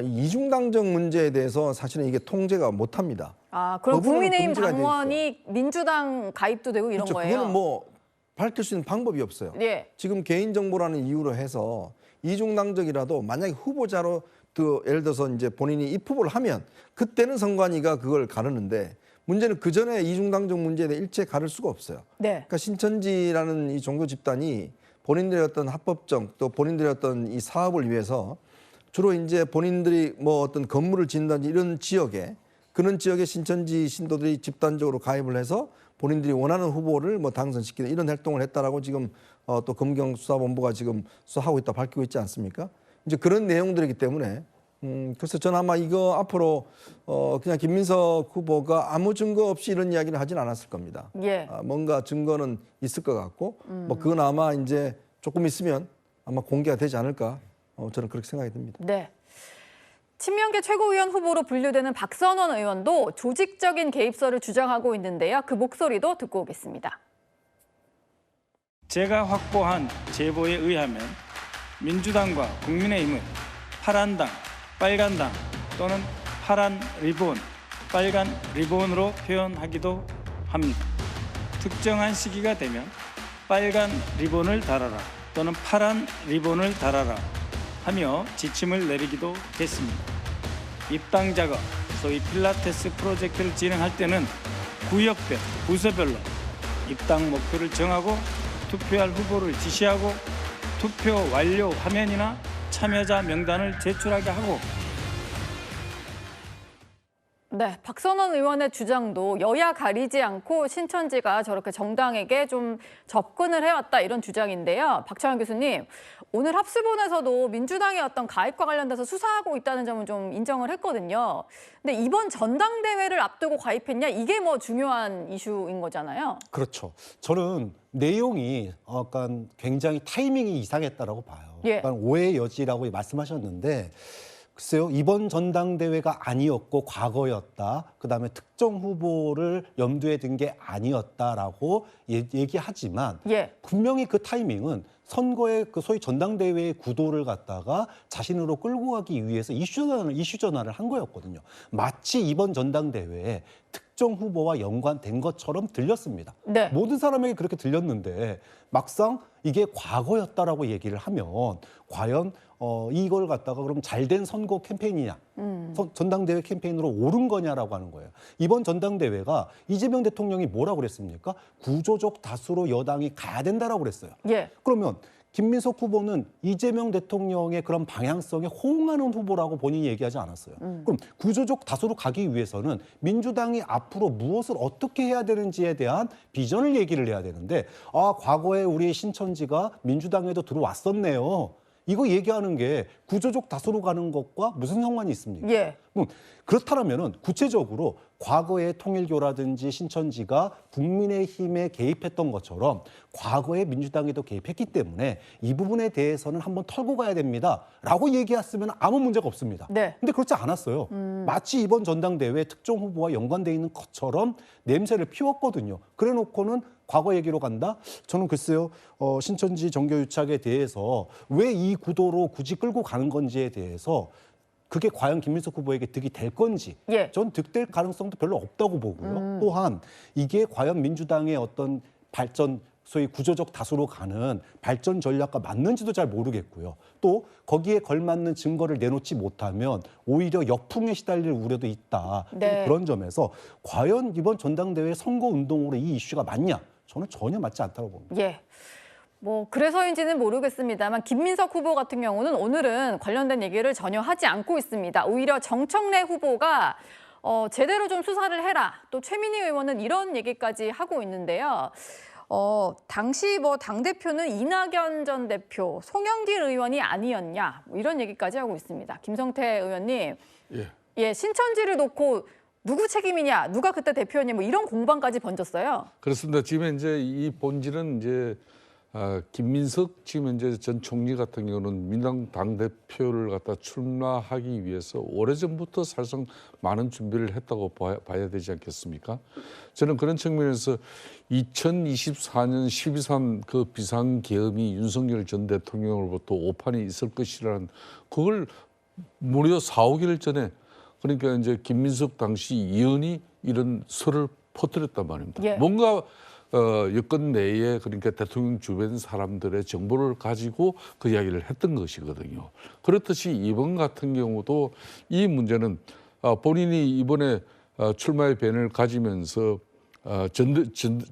이중당적 문제에 대해서 사실은 이게 통제가 못합니다. 아, 그럼 국민의힘 금지가 돼 당원이 민주당 가입도 되고 이런 그렇죠. 거예요? 그거는 뭐 밝힐 수 있는 방법이 없어요. 예. 지금 개인정보라는 이유로 해서 이중당적이라도 만약에 후보자로 예를 들어서 이제 본인이 입후보를 하면 그때는 선관위가 그걸 가르는데 문제는 그 전에 이중당적 문제에 대해 일체 가를 수가 없어요. 네. 그러니까 신천지라는 이 종교 집단이 본인들의 어떤 합법적 또 본인들의 어떤 이 사업을 위해서 주로 이제 본인들이 뭐 어떤 건물을 짓는다든지 이런 지역에 그런 지역의 신천지 신도들이 집단적으로 가입을 해서 본인들이 원하는 후보를 뭐 당선시키는 이런 활동을 했다라고 지금 또 검경수사본부가 지금 수사하고 있다 밝히고 있지 않습니까? 이제 그런 내용들이기 때문에 그래서 저는 아마 이거 앞으로 그냥 김민석 후보가 아무 증거 없이 이런 이야기를 하진 않았을 겁니다. 예. 뭔가 증거는 있을 것 같고 뭐 그건 아마 이제 조금 있으면 아마 공개가 되지 않을까 저는 그렇게 생각이 듭니다. 네. 친명계 최고위원 후보로 분류되는 박선원 의원도 조직적인 개입설을 주장하고 있는데요. 그 목소리도 듣고 오겠습니다. 제가 확보한 제보에 의하면 민주당과 국민의힘은 파란당, 빨간당 또는 파란 리본, 빨간 리본으로 표현하기도 합니다. 특정한 시기가 되면 빨간 리본을 달아라 또는 파란 리본을 달아라 하며 지침을 내리기도 했습니다. 입당 작업, 소위 필라테스 프로젝트를 진행할 때는 구역별, 부서별로 입당 목표를 정하고 투표할 후보를 지시하고 투표 완료 화면이나 참여자 명단을 제출하게 하고. 네, 박선원 의원의 주장도 여야 가리지 않고 신천지가 저렇게 정당에게 좀 접근을 해왔다 이런 주장인데요. 박찬원 교수님, 오늘 합수본에서도 민주당의 어떤 가입과 관련돼서 수사하고 있다는 점은 좀 인정을 했거든요. 근데 이번 전당대회를 앞두고 가입했냐 이게 뭐 중요한 이슈인 거잖아요. 그렇죠. 저는 내용이 약간 굉장히 타이밍이 이상했다라고 봐요. 예. 약간 오해의 여지라고 말씀하셨는데 글쎄요. 이번 전당대회가 아니었고 과거였다. 그다음에 특정 후보를 염두에 둔 게 아니었다라고 얘기하지만 예. 분명히 그 타이밍은 선거의 그 소위 전당대회의 구도를 갖다가 자신으로 끌고 가기 위해서 이슈 전환을 한 거였거든요. 마치 이번 전당대회에 특정 후보와 연관된 것처럼 들렸습니다. 네. 모든 사람에게 그렇게 들렸는데 막상 이게 과거였다라고 얘기를 하면 과연 이걸 갖다가 그럼 잘된 선거 캠페인이냐, 전당대회 캠페인으로 옳은 거냐라고 하는 거예요. 이번 전당대회가 이재명 대통령이 뭐라고 그랬습니까? 구조적 다수로 여당이 가야 된다라고 그랬어요. 예. 그러면 김민석 후보는 이재명 대통령의 그런 방향성에 호응하는 후보라고 본인이 얘기하지 않았어요. 그럼 구조적 다수로 가기 위해서는 민주당이 앞으로 무엇을 어떻게 해야 되는지에 대한 비전을 얘기를 해야 되는데 과거에 우리 신천지가 민주당에도 들어왔었네요. 이거 얘기하는 게 구조적 다수로 가는 것과 무슨 상관이 있습니까? 예. 그렇다면은 구체적으로 과거의 통일교라든지 신천지가 국민의힘에 개입했던 것처럼 과거에 민주당에도 개입했기 때문에 이 부분에 대해서는 한번 털고 가야 됩니다라고 얘기했으면 아무 문제가 없습니다. 네. 근데 그렇지 않았어요. 마치 이번 전당대회 특정 후보와 연관돼 있는 것처럼 냄새를 피웠거든요. 그래놓고는 과거 얘기로 간다? 저는 글쎄요. 신천지 정교유착에 대해서 왜 이 구도로 굳이 끌고 가는 건지에 대해서 그게 과연 김민석 후보에게 득이 될 건지 예. 전 득될 가능성도 별로 없다고 보고요. 또한 이게 과연 민주당의 어떤 발전 소위 구조적 다수로 가는 발전 전략과 맞는지도 잘 모르겠고요. 또 거기에 걸맞는 증거를 내놓지 못하면 오히려 역풍에 시달릴 우려도 있다. 네. 그런 점에서 과연 이번 전당대회 선거운동으로 이 이슈가 맞냐? 저는 전혀 맞지 않다고 봅니다. 예. 뭐 그래서인지는 모르겠습니다만 김민석 후보 같은 경우는 오늘은 관련된 얘기를 전혀 하지 않고 있습니다. 오히려 정청래 후보가 제대로 좀 수사를 해라. 또 최민희 의원은 이런 얘기까지 하고 있는데요. 당시 뭐 당대표는 이낙연 전 대표, 송영길 의원이 아니었냐. 뭐 이런 얘기까지 하고 있습니다. 김성태 의원님. 예, 신천지를 놓고 누구 책임이냐, 누가 그때 대표였냐, 뭐 이런 공방까지 번졌어요. 그렇습니다. 지금 이제 이 본질은 이제 김민석 지금 현재 전 총리 같은 경우는 민주당 당대표를 갖다 출마하기 위해서 오래전부터 사실상 많은 준비를 했다고 봐야 되지 않겠습니까? 저는 그런 측면에서 2024년 12.3 그 비상계엄이 윤석열 전 대통령으로부터 오판이 있을 것이라는 그걸 무려 4, 5개월 전에 그러니까 이제 김민석 당시 의원이 이런 설을 퍼뜨렸단 말입니다. 예. 뭔가 여권 내에 그러니까 대통령 주변 사람들의 정보를 가지고 그 이야기를 했던 것이거든요. 그렇듯이 이번 같은 경우도 이 문제는 본인이 이번에 출마의 밴을 가지면서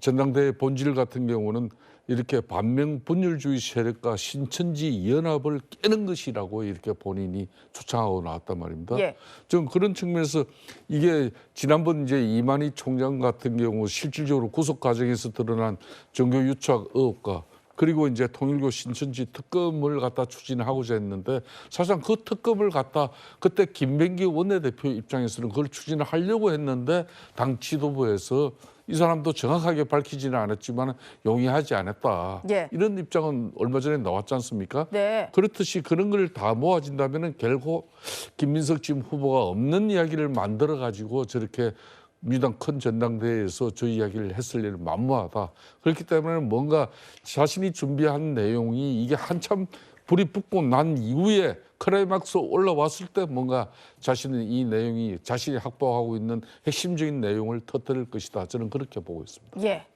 전당대회 본질 같은 경우는 이렇게 반명 분열주의 세력과 신천지 연합을 깨는 것이라고 이렇게 본인이 주장하고 나왔단 말입니다. 예. 좀 그런 측면에서 이게 지난번 이제 이만희 총장 같은 경우 실질적으로 구속 과정에서 드러난 종교 유착 의혹과 그리고 이제 통일교 신천지 특검을 갖다 추진하고자 했는데 사실상 그 특검을 갖다 그때 김병기 원내대표 입장에서는 그걸 추진하려고 했는데 당 지도부에서 이 사람도 정확하게 밝히지는 않았지만 용이하지 않았다. 예. 이런 입장은 얼마 전에 나왔지 않습니까? 네. 그렇듯이 그런 걸 다 모아진다면 결국 김민석 지금 후보가 없는 이야기를 만들어 가지고 저렇게 민주당 큰 전당대회에서 저 이야기를 했을 일은 만무하다. 그렇기 때문에 뭔가 자신이 준비한 내용이 이게 한참 불이 붙고 난 이후에 클라이막스 올라왔을 때 뭔가 자신은 이 내용이 자신이 확보하고 있는 핵심적인 내용을 터뜨릴 것이다. 저는 그렇게 보고 있습니다. 예.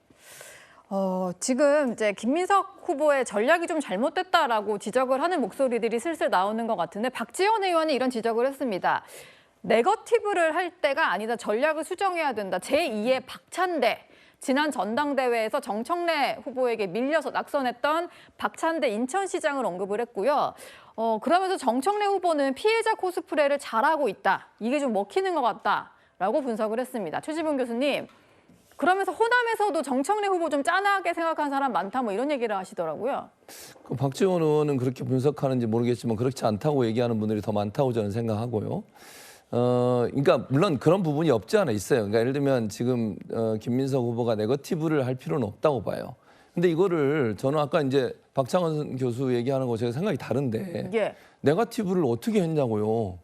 지금 이제 김민석 후보의 전략이 좀 잘못됐다라고 지적을 하는 목소리들이 슬슬 나오는 것 같은데 박지원 의원이 이런 지적을 했습니다. 네거티브를 할 때가 아니다. 전략을 수정해야 된다. 제2의 박찬대. 지난 전당대회에서 정청래 후보에게 밀려서 낙선했던 박찬대 인천시장을 언급을 했고요. 그러면서 정청래 후보는 피해자 코스프레를 잘하고 있다. 이게 좀 먹히는 것 같다라고 분석을 했습니다. 최지봉 교수님. 그러면서 호남에서도 정청래 후보 좀 짠하게 생각하는 사람 많다 뭐 이런 얘기를 하시더라고요. 그 박지원 의원은 그렇게 분석하는지 모르겠지만 그렇지 않다고 얘기하는 분들이 더 많다고 저는 생각하고요. 그러니까 물론 그런 부분이 없지 않아 있어요. 그러니까 예를 들면 지금 김민석 후보가 네거티브를 할 필요는 없다고 봐요. 근데 이거를 저는 아까 이제 박창원 교수 얘기하는 거 제가 생각이 다른데 예. 네거티브를 어떻게 했냐고요.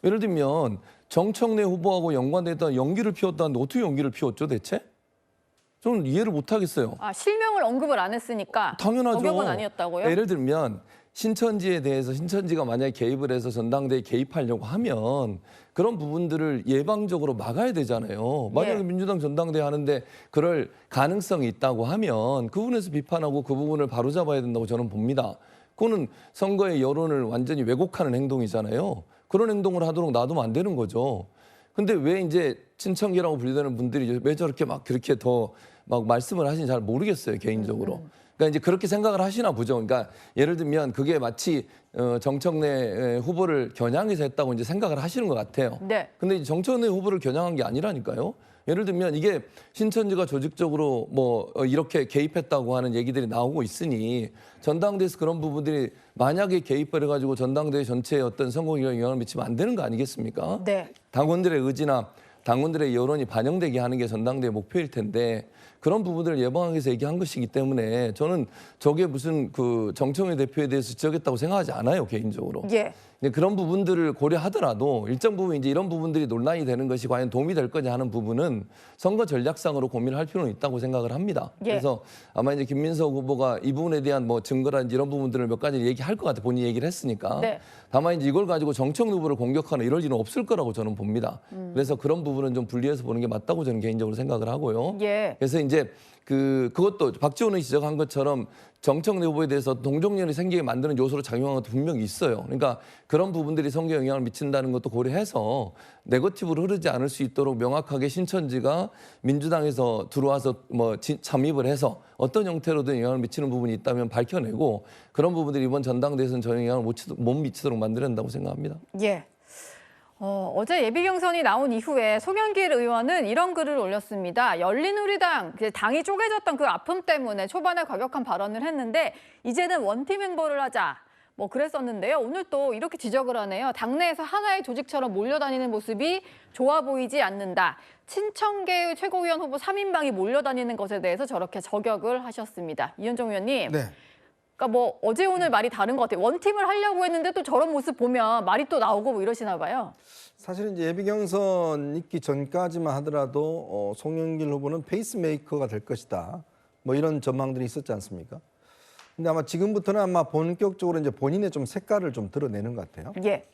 예를 들면 정청래 후보하고 연관됐던 연기를 피웠다는데 어떻게 연기를 피웠죠 대체? 저는 이해를 못 하겠어요. 아, 실명을 언급을 안 했으니까 당연하죠. 저격은 아니었다고요? 예를 들면 신천지에 대해서 신천지가 만약에 개입을 해서 전당대회에 개입하려고 하면 그런 부분들을 예방적으로 막아야 되잖아요. 만약에 예. 민주당 전당대회 하는데 그럴 가능성이 있다고 하면 그 부분에서 비판하고 그 부분을 바로잡아야 된다고 저는 봅니다. 그거는 선거의 여론을 완전히 왜곡하는 행동이잖아요. 그런 행동을 하도록 놔두면 안 되는 거죠. 근데 왜 이제 친청계라고 분류되는 분들이 왜 저렇게 막 그렇게 더 막 말씀을 하시는지 잘 모르겠어요, 개인적으로. 그러니까 이제 그렇게 생각을 하시나 보죠. 그러니까 예를 들면 그게 마치 정청래 후보를 겨냥해서 했다고 이제 생각을 하시는 것 같아요. 네. 근데 이제 정청래 후보를 겨냥한 게 아니라니까요. 예를 들면 이게 신천지가 조직적으로 뭐 이렇게 개입했다고 하는 얘기들이 나오고 있으니 전당대회에서 그런 부분들이 만약에 개입을 해가지고 전당대회 전체에 어떤 선거에 영향을 미치면 안 되는 거 아니겠습니까? 네. 당원들의 의지나 당원들의 여론이 반영되게 하는 게 전당대회 목표일 텐데 그런 부분들을 예방하기 위해서 얘기한 것이기 때문에 저는 저게 무슨 그 정청래 대표에 대해서 지적했다고 생각하지 않아요, 개인적으로. 예. 근데 그런 부분들을 고려하더라도 일정 부분 이제 이런 부분들이 논란이 되는 것이 과연 도움이 될 거냐 하는 부분은 선거 전략상으로 고민을 할 필요는 있다고 생각을 합니다. 예. 그래서 아마 이제 김민석 후보가 이 부분에 대한 뭐 증거라든지 이런 부분들을 몇 가지 얘기할 것 같아 본인이 얘기를 했으니까. 네. 다만 이제 이걸 가지고 정청래 후보를 공격하는 이럴 일은 없을 거라고 저는 봅니다. 그래서 그런 부분은 좀 분리해서 보는 게 맞다고 저는 개인적으로 생각을 하고요. 예. 그래서 이제 그것도 박지원 의원이 지적한 것처럼 정청래 후보에 대해서 동정론이 생기게 만드는 요소로 작용한 것도 분명히 있어요. 그러니까 그런 부분들이 선거에 영향을 미친다는 것도 고려해서 네거티브로 흐르지 않을 수 있도록 명확하게 신천지가 민주당에서 들어와서 뭐 잠입을 해서 어떤 형태로든 영향을 미치는 부분이 있다면 밝혀내고 그런 부분들이 이번 전당대회에서는 전혀 영향을 못 미치도록 만들어야 한다고 생각합니다. 예. 어제 예비 경선이 나온 이후에 송영길 의원은 이런 글을 올렸습니다. 열린우리당, 당이 쪼개졌던 그 아픔 때문에 초반에 과격한 발언을 했는데 이제는 원팀 행보를 하자. 뭐 그랬었는데요. 오늘 또 이렇게 지적을 하네요. 당내에서 하나의 조직처럼 몰려다니는 모습이 좋아 보이지 않는다. 친청계의 최고위원 후보 3인방이 몰려다니는 것에 대해서 저렇게 저격을 하셨습니다. 이현정 의원님. 네. 그러니까 뭐 어제 오늘 말이 다른 것 같아요. 원팀을 하려고 했는데 또 저런 모습 보면 말이 또 나오고 뭐 이러시나 봐요. 사실은 이제 예비 경선 있기 전까지만 하더라도 송영길 후보는 페이스메이커가 될 것이다. 뭐 이런 전망들이 있었지 않습니까? 근데 아마 지금부터는 아마 본격적으로 이제 본인의 좀 색깔을 좀 드러내는 것 같아요. 예.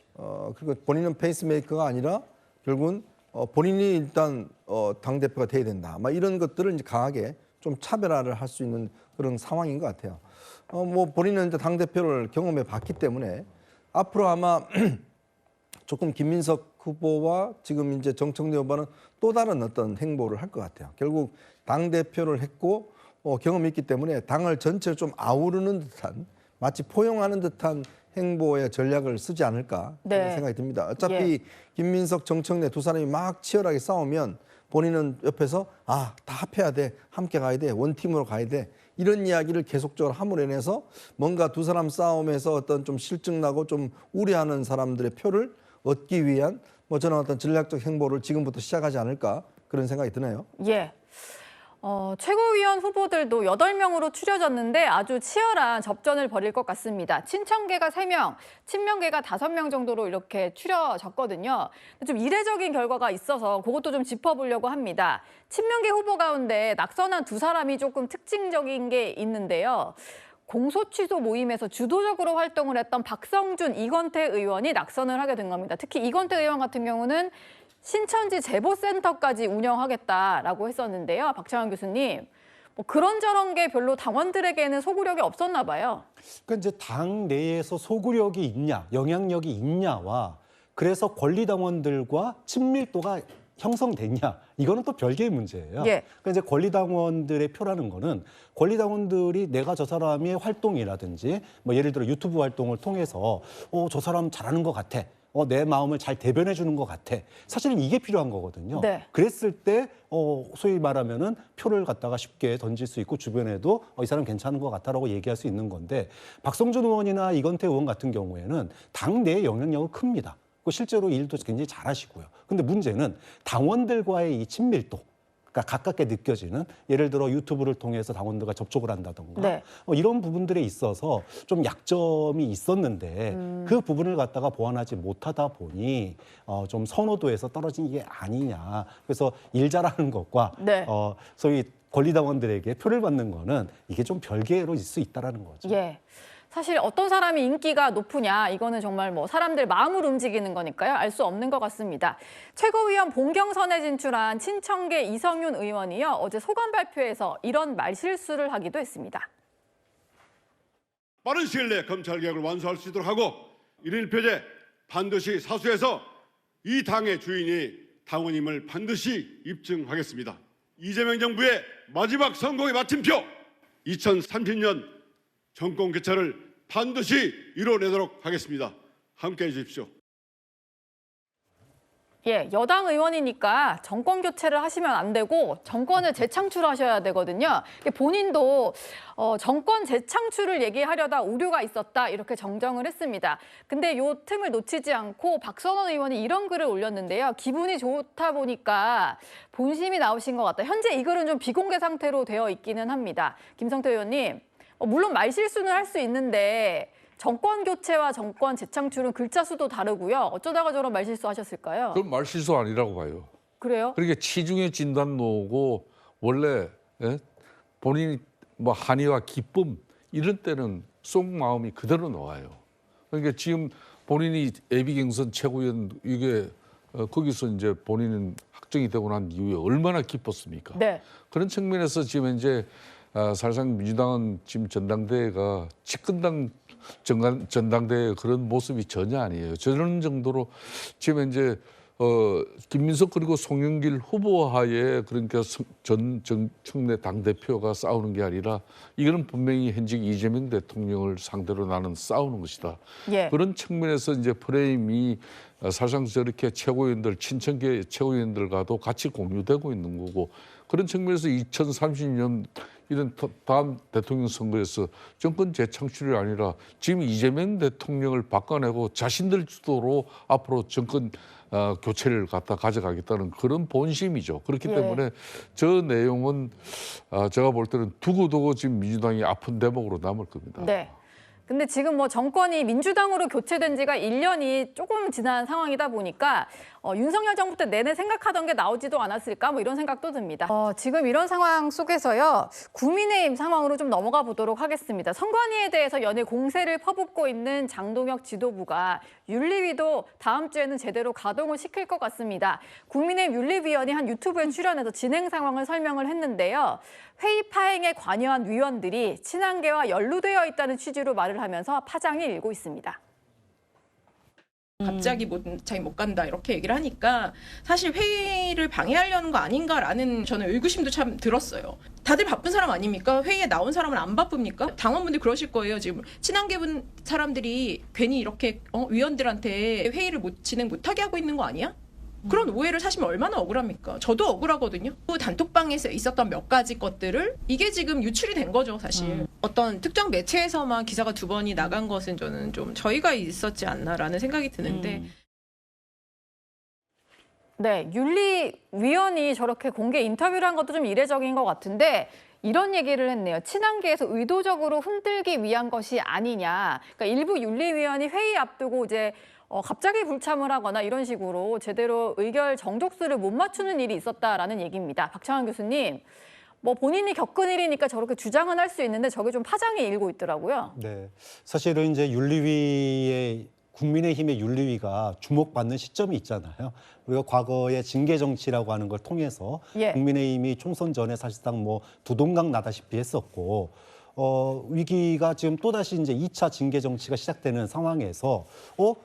그리고 본인은 페이스메이커가 아니라 결국은 본인이 일단 당대표가 돼야 된다. 막 이런 것들을 이제 강하게 좀 차별화를 할 수 있는 그런 상황인 것 같아요. 뭐 본인은 이제 당대표를 경험해 봤기 때문에 앞으로 아마 조금 김민석 후보와 지금 이제 정청래 후보는 또 다른 어떤 행보를 할 것 같아요. 결국 당대표를 했고 경험이 있기 때문에 당을 전체를 좀 아우르는 듯한 마치 포용하는 듯한 행보의 전략을 쓰지 않을까 그런 네. 생각이 듭니다. 어차피 김민석, 정청래 두 사람이 막 치열하게 싸우면 본인은 옆에서 다 합해야 돼, 함께 가야 돼, 원팀으로 가야 돼 이런 이야기를 계속적으로 함으로 인해서 뭔가 두 사람 싸움에서 어떤 좀 실증나고 좀 우려하는 사람들의 표를 얻기 위한 저는 어떤 전략적 행보를 지금부터 시작하지 않을까 그런 생각이 드네요. 예. 최고위원 후보들도 8명으로 추려졌는데 아주 치열한 접전을 벌일 것 같습니다. 친청계가 3명, 친명계가 5명 정도로 이렇게 추려졌거든요. 좀 이례적인 결과가 있어서 그것도 좀 짚어보려고 합니다. 친명계 후보 가운데 낙선한 2사람이 조금 특징적인 게 있는데요. 공소취소 모임에서 주도적으로 활동을 했던 박성준, 이건태 의원이 낙선을 하게 된 겁니다. 특히 이건태 의원 같은 경우는 신천지 제보센터까지 운영하겠다라고 했었는데요. 박창환 교수님, 그런저런 게 별로 당원들에게는 소구력이 없었나 봐요. 그러니까 이제 당 내에서 소구력이 있냐, 영향력이 있냐와 그래서 권리당원들과 친밀도가 형성됐냐, 이거는 또 별개의 문제예요. 예. 그러니까 이제 권리당원들의 표라는 거는 권리당원들이 내가 저 사람의 활동이라든지 예를 들어 유튜브 활동을 통해서 저 사람 잘하는 것 같아. 내 마음을 잘 대변해 주는 것 같아. 사실은 이게 필요한 거거든요. 네. 그랬을 때 소위 말하면은 표를 갖다가 쉽게 던질 수 있고 주변에도 이 사람 괜찮은 것 같다라고 얘기할 수 있는 건데 박성준 의원이나 이건태 의원 같은 경우에는 당 내의 영향력은 큽니다. 실제로 일도 굉장히 잘하시고요. 근데 문제는 당원들과의 이 친밀도, 그러니까 가깝게 느껴지는 예를 들어 유튜브를 통해서 당원들과 접촉을 한다던가 네. 이런 부분들에 있어서 좀 약점이 있었는데 그 부분을 갖다가 보완하지 못하다 보니 좀 선호도에서 떨어진 게 아니냐. 그래서 일 잘하는 것과 네. 소위 권리당원들에게 표를 받는 거는 이게 좀 별개로 있을 수 있다라는 거죠. 예. 사실 어떤 사람이 인기가 높으냐 이거는 정말 사람들 마음을 움직이는 거니까요. 알 수 없는 것 같습니다. 최고위원 본경선에 진출한 친청계 이성윤 의원이요. 어제 소감 발표에서 이런 말실수를 하기도 했습니다. 빠른 시일 내에 검찰개혁을 완수할 수 있도록 하고 1인 1표제 반드시 사수해서 이 당의 주인이 당원임을 반드시 입증하겠습니다. 이재명 정부의 마지막 선거의 마침표 2030년 정권 교체를 반드시 이뤄내도록 하겠습니다. 함께해 주십시오. 예, 여당 의원이니까 정권 교체를 하시면 안 되고 정권을 재창출하셔야 되거든요. 본인도 정권 재창출을 얘기하려다 오류가 있었다 이렇게 정정을 했습니다. 근데 요 틈을 놓치지 않고 박선원 의원이 이런 글을 올렸는데요. 기분이 좋다 보니까 본심이 나오신 것 같다. 현재 이 글은 좀 비공개 상태로 되어 있기는 합니다. 김성태 의원님, 물론 말실수는 할 수 있는데 정권 교체와 정권 재창출은 글자 수도 다르고요. 어쩌다가 저런 말실수 하셨을까요? 그건 말실수 아니라고 봐요. 그래요? 그러니까 치중의 진단로고 원래 본인이 한의와 기쁨 이런 때는 속마음이 그대로 나와요. 그러니까 지금 본인이 예비경선 최고위원 이게 거기서 이제 본인은 확정이 되고 난 이후에 얼마나 기뻤습니까? 네. 그런 측면에서 지금 이제 사실상 민주당은 지금 전당대회가 집권당 전당대회 그런 모습이 전혀 아니에요. 저런 정도로 지금 이제 김민석 그리고 송영길 후보하에 그러니까 정청래 당대표가 싸우는 게 아니라 이거는 분명히 현직 이재명 대통령을 상대로 나는 싸우는 것이다. 예. 그런 측면에서 이제 프레임이 사실상 저렇게 최고위원들 친청계 최고위원들과도 같이 공유되고 있는 거고 그런 측면에서 2030년 이런 다음 대통령 선거에서 정권 재창출이 아니라 지금 이재명 대통령을 바꿔내고 자신들 주도로 앞으로 정권 교체를 갖다 가져가겠다는 그런 본심이죠. 그렇기 때문에 저 내용은 제가 볼 때는 두고두고 지금 민주당이 아픈 대목으로 남을 겁니다. 네. 근데 지금 정권이 민주당으로 교체된 지가 1년이 조금 지난 상황이다 보니까 윤석열 정부 때 내내 생각하던 게 나오지도 않았을까 이런 생각도 듭니다. 지금 이런 상황 속에서요. 국민의힘 상황으로 좀 넘어가 보도록 하겠습니다. 선관위에 대해서 연일 공세를 퍼붓고 있는 장동혁 지도부가 윤리위도 다음 주에는 제대로 가동을 시킬 것 같습니다. 국민의힘 윤리위원이 한 유튜브에 출연해서 진행 상황을 설명을 했는데요. 회의 파행에 관여한 위원들이 친한계와 연루되어 있다는 취지로 말을 하면서 파장이 일고 있습니다. 갑자기 자기 못 간다 이렇게 얘기를 하니까 사실 회의를 방해하려는 거 아닌가라는 저는 의구심도 참 들었어요. 다들 바쁜 사람 아닙니까? 회의에 나온 사람은 안 바쁩니까? 당원분들 그러실 거예요. 지금 친한계분 사람들이 괜히 이렇게 위원들한테 회의를 진행 못하게 하고 있는 거 아니야? 그런 오해를 사시면 얼마나 억울합니까? 저도 억울하거든요. 단톡방에서 있었던 몇 가지 것들을 이게 지금 유출이 된 거죠, 사실. 어떤 특정 매체에서만 기사가 2번이 나간 것은 저는 좀 저희가 있었지 않나라는 생각이 드는데. 네, 윤리위원이 저렇게 공개 인터뷰를 한 것도 좀 이례적인 것 같은데 이런 얘기를 했네요. 친한계에서 의도적으로 흔들기 위한 것이 아니냐. 그러니까 일부 윤리위원이 회의 앞두고 이제 갑자기 불참을 하거나 이런 식으로 제대로 의결 정족수를 못 맞추는 일이 있었다라는 얘기입니다. 박창환 교수님, 뭐 본인이 겪은 일이니까 저렇게 주장은 할 수 있는데 저게 좀 파장이 일고 있더라고요. 네, 사실은 이제 윤리위의 국민의힘의 윤리위가 주목받는 시점이 있잖아요. 우리가 과거에 징계 정치라고 하는 걸 통해서 국민의힘이 총선 전에 사실상 뭐 두동강 나다시피 했었고 위기가 지금 또다시 이제 2차 징계 정치가 시작되는 상황에서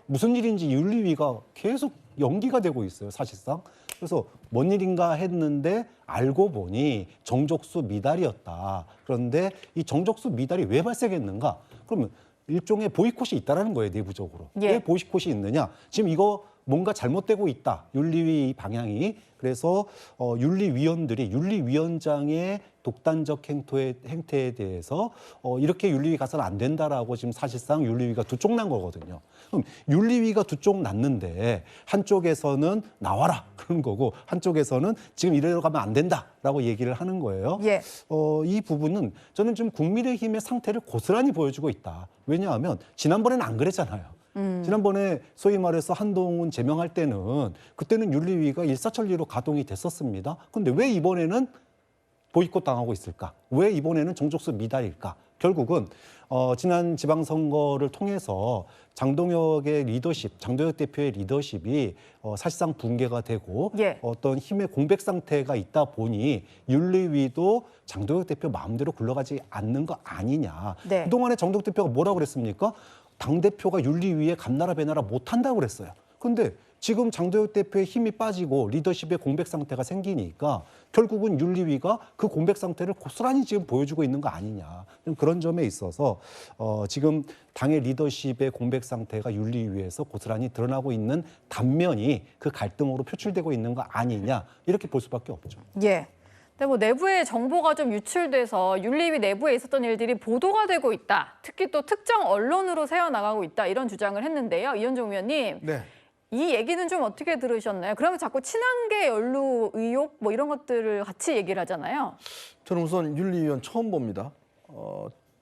무슨 일인지 윤리위가 계속 연기가 되고 있어요, 사실상. 그래서 뭔 일인가 했는데 알고 보니 정족수 미달이었다. 그런데 이 정족수 미달이 왜 발생했는가? 그러면 일종의 보이콧이 있다라는 거예요, 내부적으로. 왜 보이콧이 있느냐? 지금 이거 뭔가 잘못되고 있다. 윤리위 방향이. 그래서 윤리위원들이 윤리위원장의 독단적 행태에 대해서 이렇게 윤리위 가서는 안 된다라고 지금 사실상 윤리위가 두 쪽 난 거거든요. 그럼 윤리위가 두 쪽 났는데 한쪽에서는 나와라 그런 거고 한쪽에서는 지금 이대로 가면 안 된다라고 얘기를 하는 거예요. 이 부분은 저는 좀 국민의힘의 상태를 고스란히 보여주고 있다. 왜냐하면 지난번에는 안 그랬잖아요. 지난번에 소위 말해서 한동훈 제명할 때는 그때는 윤리위가 일사천리로 가동이 됐었습니다. 그런데 왜 이번에는 보이콧 당하고 있을까? 왜 이번에는 정족수 미달일까? 결국은 지난 지방선거를 통해서 장동혁의 리더십, 장동혁 대표의 리더십이 사실상 붕괴가 되고 어떤 힘의 공백 상태가 있다 보니 윤리위도 장동혁 대표 마음대로 굴러가지 않는 거 아니냐. 그동안에 장동혁 대표가 뭐라고 그랬습니까? 당대표가 윤리위에 감나라 배나라 못한다고 그랬어요. 그런데 지금 장동혁 대표의 힘이 빠지고 리더십의 공백 상태가 생기니까 결국은 윤리위가 그 공백 상태를 고스란히 지금 보여주고 있는 거 아니냐. 그런 점에 있어서 지금 당의 리더십의 공백 상태가 윤리위에서 고스란히 드러나고 있는 단면이 그 갈등으로 표출되고 있는 거 아니냐. 이렇게 볼 수밖에 없죠. 근데 뭐 내부의 정보가 좀 유출돼서 윤리위 내부에 있었던 일들이 보도가 되고 있다. 특히 또 특정 언론으로 새어나가고 있다. 이런 주장을 했는데요. 이현종 위원님. 이 얘기는 좀 어떻게 들으셨나요? 그러면 자꾸 친한계 연루 의혹 뭐 이런 것들을 같이 얘기를 하잖아요. 저는 우선 윤리위원 처음 봅니다.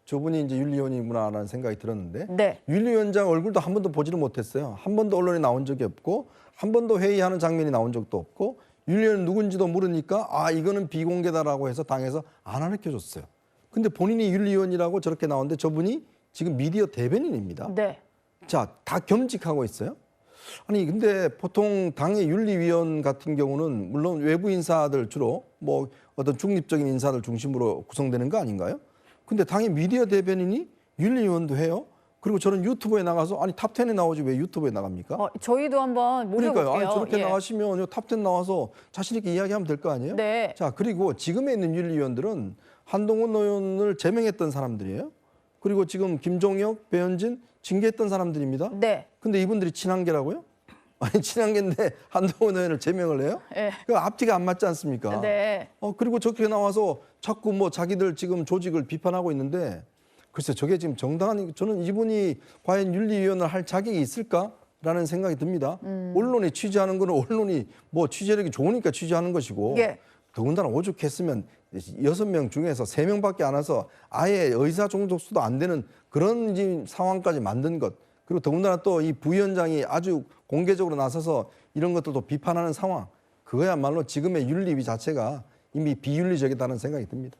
저분이 이제 윤리위원이구나라는 생각이 들었는데 윤리위원장 얼굴도 한 번도 보지를 못했어요. 한 번도 언론에 나온 적이 없고 한 번도 회의하는 장면이 나온 적도 없고 윤리위원 누군지도 모르니까 이거는 비공개다라고 해서 당에서 안 알려줬어요. 근데 본인이 윤리위원이라고 저렇게 나오는데 저분이 지금 미디어 대변인입니다. 자, 다 겸직하고 있어요. 아니 근데 보통 당의 윤리위원 같은 경우는 물론 외부 인사들 주로 뭐 어떤 중립적인 인사들 중심으로 구성되는 거 아닌가요? 근데 당의 미디어 대변인이 윤리위원도 해요. 그리고 저는 유튜브에 나가서 아니 탑10에 나오지 왜 유튜브에 나갑니까? 저희도 한번 모셔볼게요. 그러니까요. 아니, 저렇게 나가시면 탑10 나와서 자신 있게 이야기하면 될 거 아니에요? 자, 그리고 지금에 있는 윤리위원들은 한동훈 의원을 제명했던 사람들이에요. 그리고 지금 김종혁, 배현진 징계했던 사람들입니다. 근데 이분들이 친한계라고요? 아니 친한계인데 한동훈 의원을 제명을 해요? 그 앞뒤가 안 맞지 않습니까? 그리고 저렇게 나와서 자꾸 뭐 자기들 지금 조직을 비판하고 있는데 글쎄 저게 지금 정당한 저는 이분이 과연 윤리위원을 할 자격이 있을까라는 생각이 듭니다. 언론이 취재하는 거는 언론이 뭐 취재력이 좋으니까 취재하는 것이고 더군다나 오죽했으면 6명 중에서 3명밖에 안 와서 아예 의사 종족수도 안 되는 그런 상황까지 만든 것. 그리고 더군다나 또 이 부위원장이 아주 공개적으로 나서서 이런 것들도 비판하는 상황. 그거야말로 지금의 윤리위 자체가 이미 비윤리적이다는 생각이 듭니다.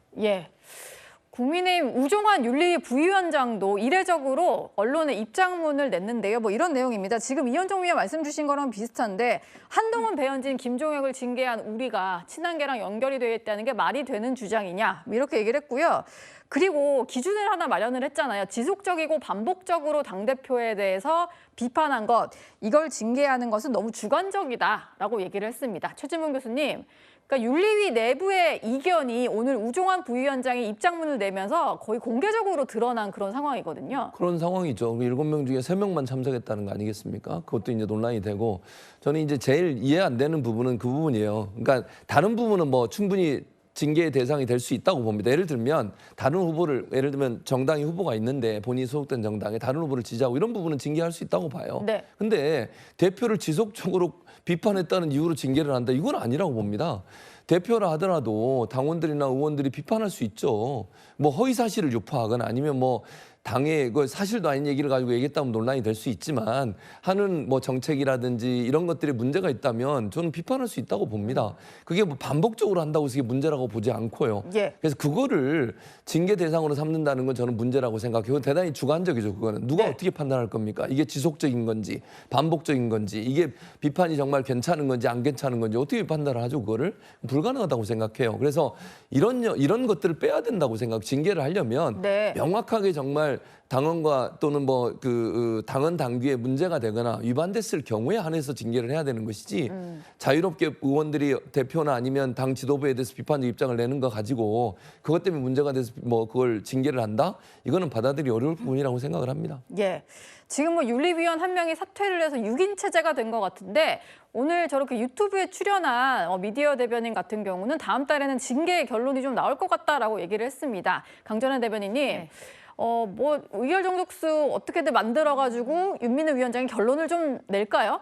국민의힘 우종환 윤리위 부위원장도 이례적으로 언론에 입장문을 냈는데요. 뭐 이런 내용입니다. 지금 이현종 위원 말씀 주신 거랑 비슷한데 한동훈, 배현진, 김종혁을 징계한 우리가 친한계랑 연결이 되어 있다는 게 말이 되는 주장이냐 이렇게 얘기를 했고요. 그리고 기준을 하나 마련을 했잖아요. 지속적이고 반복적으로 당대표에 대해서 비판한 것, 이걸 징계하는 것은 너무 주관적이다라고 얘기를 했습니다. 최진문 교수님, 그러니까 윤리위 내부의 이견이 오늘 우종환 부위원장이 입장문을 내면서 거의 공개적으로 드러난 그런 상황이거든요. 그런 상황이죠. 7명 중에 3명만 참석했다는 거 아니겠습니까? 그것도 이제 논란이 되고 저는 이제 제일 이해 안 되는 부분은 그 부분이에요. 그러니까 다른 부분은 뭐 충분히 징계의 대상이 될 수 있다고 봅니다. 예를 들면 다른 후보를 예를 들면 정당이 후보가 있는데 본인이 소속된 정당에 다른 후보를 지지하고 이런 부분은 징계할 수 있다고 봐요. 네. 근데 대표를 지속적으로 비판했다는 이유로 징계를 한다. 이건 아니라고 봅니다. 대표라 하더라도 당원들이나 의원들이 비판할 수 있죠. 뭐 허위 사실을 유포하거나 아니면 뭐 당의 그 사실도 아닌 얘기를 가지고 얘기했다면 논란이 될 수 있지만 하는 뭐 정책이라든지 이런 것들이 문제가 있다면 저는 비판할 수 있다고 봅니다. 그게 뭐 반복적으로 한다고 해서 이게 문제라고 보지 않고요. 예. 그래서 그거를 징계 대상으로 삼는다는 건 저는 문제라고 생각해요. 대단히 주관적이죠. 그거는 누가 어떻게 판단할 겁니까? 이게 지속적인 건지 반복적인 건지 이게 비판이 정말 괜찮은 건지 안 괜찮은 건지 어떻게 판단을 하죠? 그거를 불가능하다고 생각해요. 그래서 이런 것들을 빼야 된다고 생각. 징계를 하려면 명확하게 정말 당원과 또는 뭐 그 당원 당규에 문제가 되거나 위반됐을 경우에 한해서 징계를 해야 되는 것이지 자유롭게 의원들이 대표나 아니면 당 지도부에 대해서 비판적 입장을 내는 거 가지고 그것 때문에 문제가 돼서 뭐 그걸 징계를 한다? 이거는 받아들이기 어려울 부분이라고 생각을 합니다. 예. 지금 뭐 윤리위원 한 명이 사퇴를 해서 6인 체제가 된 것 같은데 오늘 저렇게 유튜브에 출연한 미디어 대변인 같은 경우는 다음 달에는 징계의 결론이 좀 나올 것 같다라고 얘기를 했습니다. 강전현 대변인님. 뭐 의결 정족수 어떻게든 만들어가지고 윤민우 위원장이 결론을 좀 낼까요?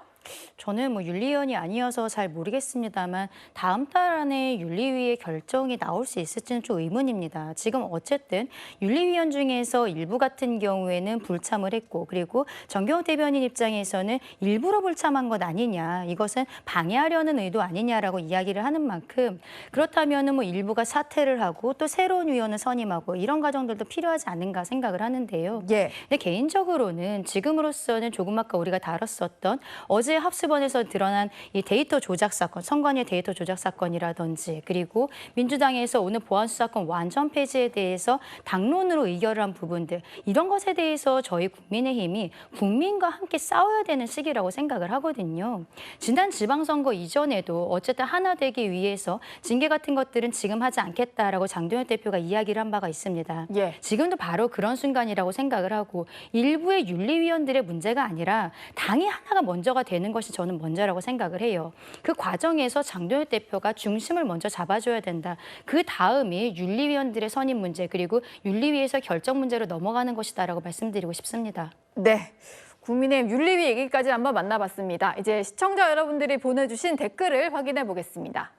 저는 뭐 윤리위원이 아니어서 잘 모르겠습니다만 다음 달 안에 윤리위의 결정이 나올 수 있을지는 좀 의문입니다. 지금 어쨌든 윤리위원 중에서 일부 같은 경우에는 불참을 했고 그리고 정경호 대변인 입장에서는 일부러 불참한 것 아니냐 이것은 방해하려는 의도 아니냐라고 이야기를 하는 만큼 그렇다면 뭐 일부가 사퇴를 하고 또 새로운 위원을 선임하고 이런 과정들도 필요하지 않은가 생각을 하는데요. 예. 근데 개인적으로는 지금으로서는 조금 아까 우리가 다뤘었던 어제 합수본에서 드러난 이 데이터 조작 사건, 선관위 데이터 조작 사건이라든지 그리고 민주당에서 오늘 보안수사권 완전 폐지에 대해서 당론으로 의결을 한 부분들 이런 것에 대해서 저희 국민의힘이 국민과 함께 싸워야 되는 시기라고 생각을 하거든요. 지난 지방선거 이전에도 어쨌든 하나 되기 위해서 징계 같은 것들은 지금 하지 않겠다라고 장동혁 대표가 이야기를 한 바가 있습니다. 예. 지금도 바로 그런 순간이라고 생각을 하고 일부의 윤리위원들의 문제가 아니라 당이 하나가 먼저가 되는 것이 저는 먼저라고 생각을 해요. 그 과정에서 장동혁 대표가 중심을 먼저 잡아줘야 된다. 그 다음이 윤리위원들의 선임 문제 그리고 윤리위에서 결정 문제로 넘어가는 것이다라고 말씀드리고 싶습니다. 네. 국민의힘 윤리위 얘기까지 한번 만나봤습니다. 이제 시청자 여러분들이 보내주신 댓글을 확인해 보겠습니다.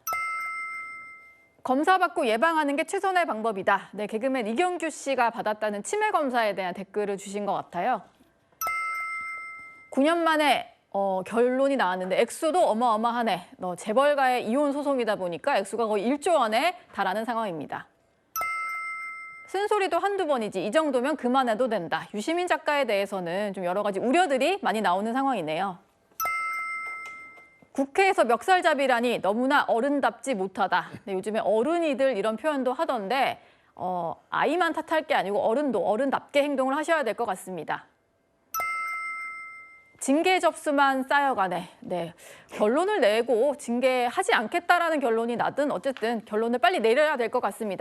검사받고 예방하는 게 최선의 방법이다. 네, 개그맨 이경규 씨가 받았다는 치매 검사에 대한 댓글을 주신 것 같아요. 9년 만에 결론이 나왔는데 액수도 어마어마하네. 재벌가의 이혼 소송이다 보니까 액수가 거의 1조 원에 달하는 상황입니다. 쓴소리도 한두 번이지 이 정도면 그만해도 된다. 유시민 작가에 대해서는 좀 여러 가지 우려들이 많이 나오는 상황이네요. 국회에서 멱살잡이라니 너무나 어른답지 못하다. 네, 요즘에 어른이들 이런 표현도 하던데 아이만 탓할 게 아니고 어른도 어른답게 행동을 하셔야 될 것 같습니다. 징계 접수만 쌓여가네. 네, 결론을 내고 징계하지 않겠다라는 결론이 나든 어쨌든 결론을 빨리 내려야 될 것 같습니다.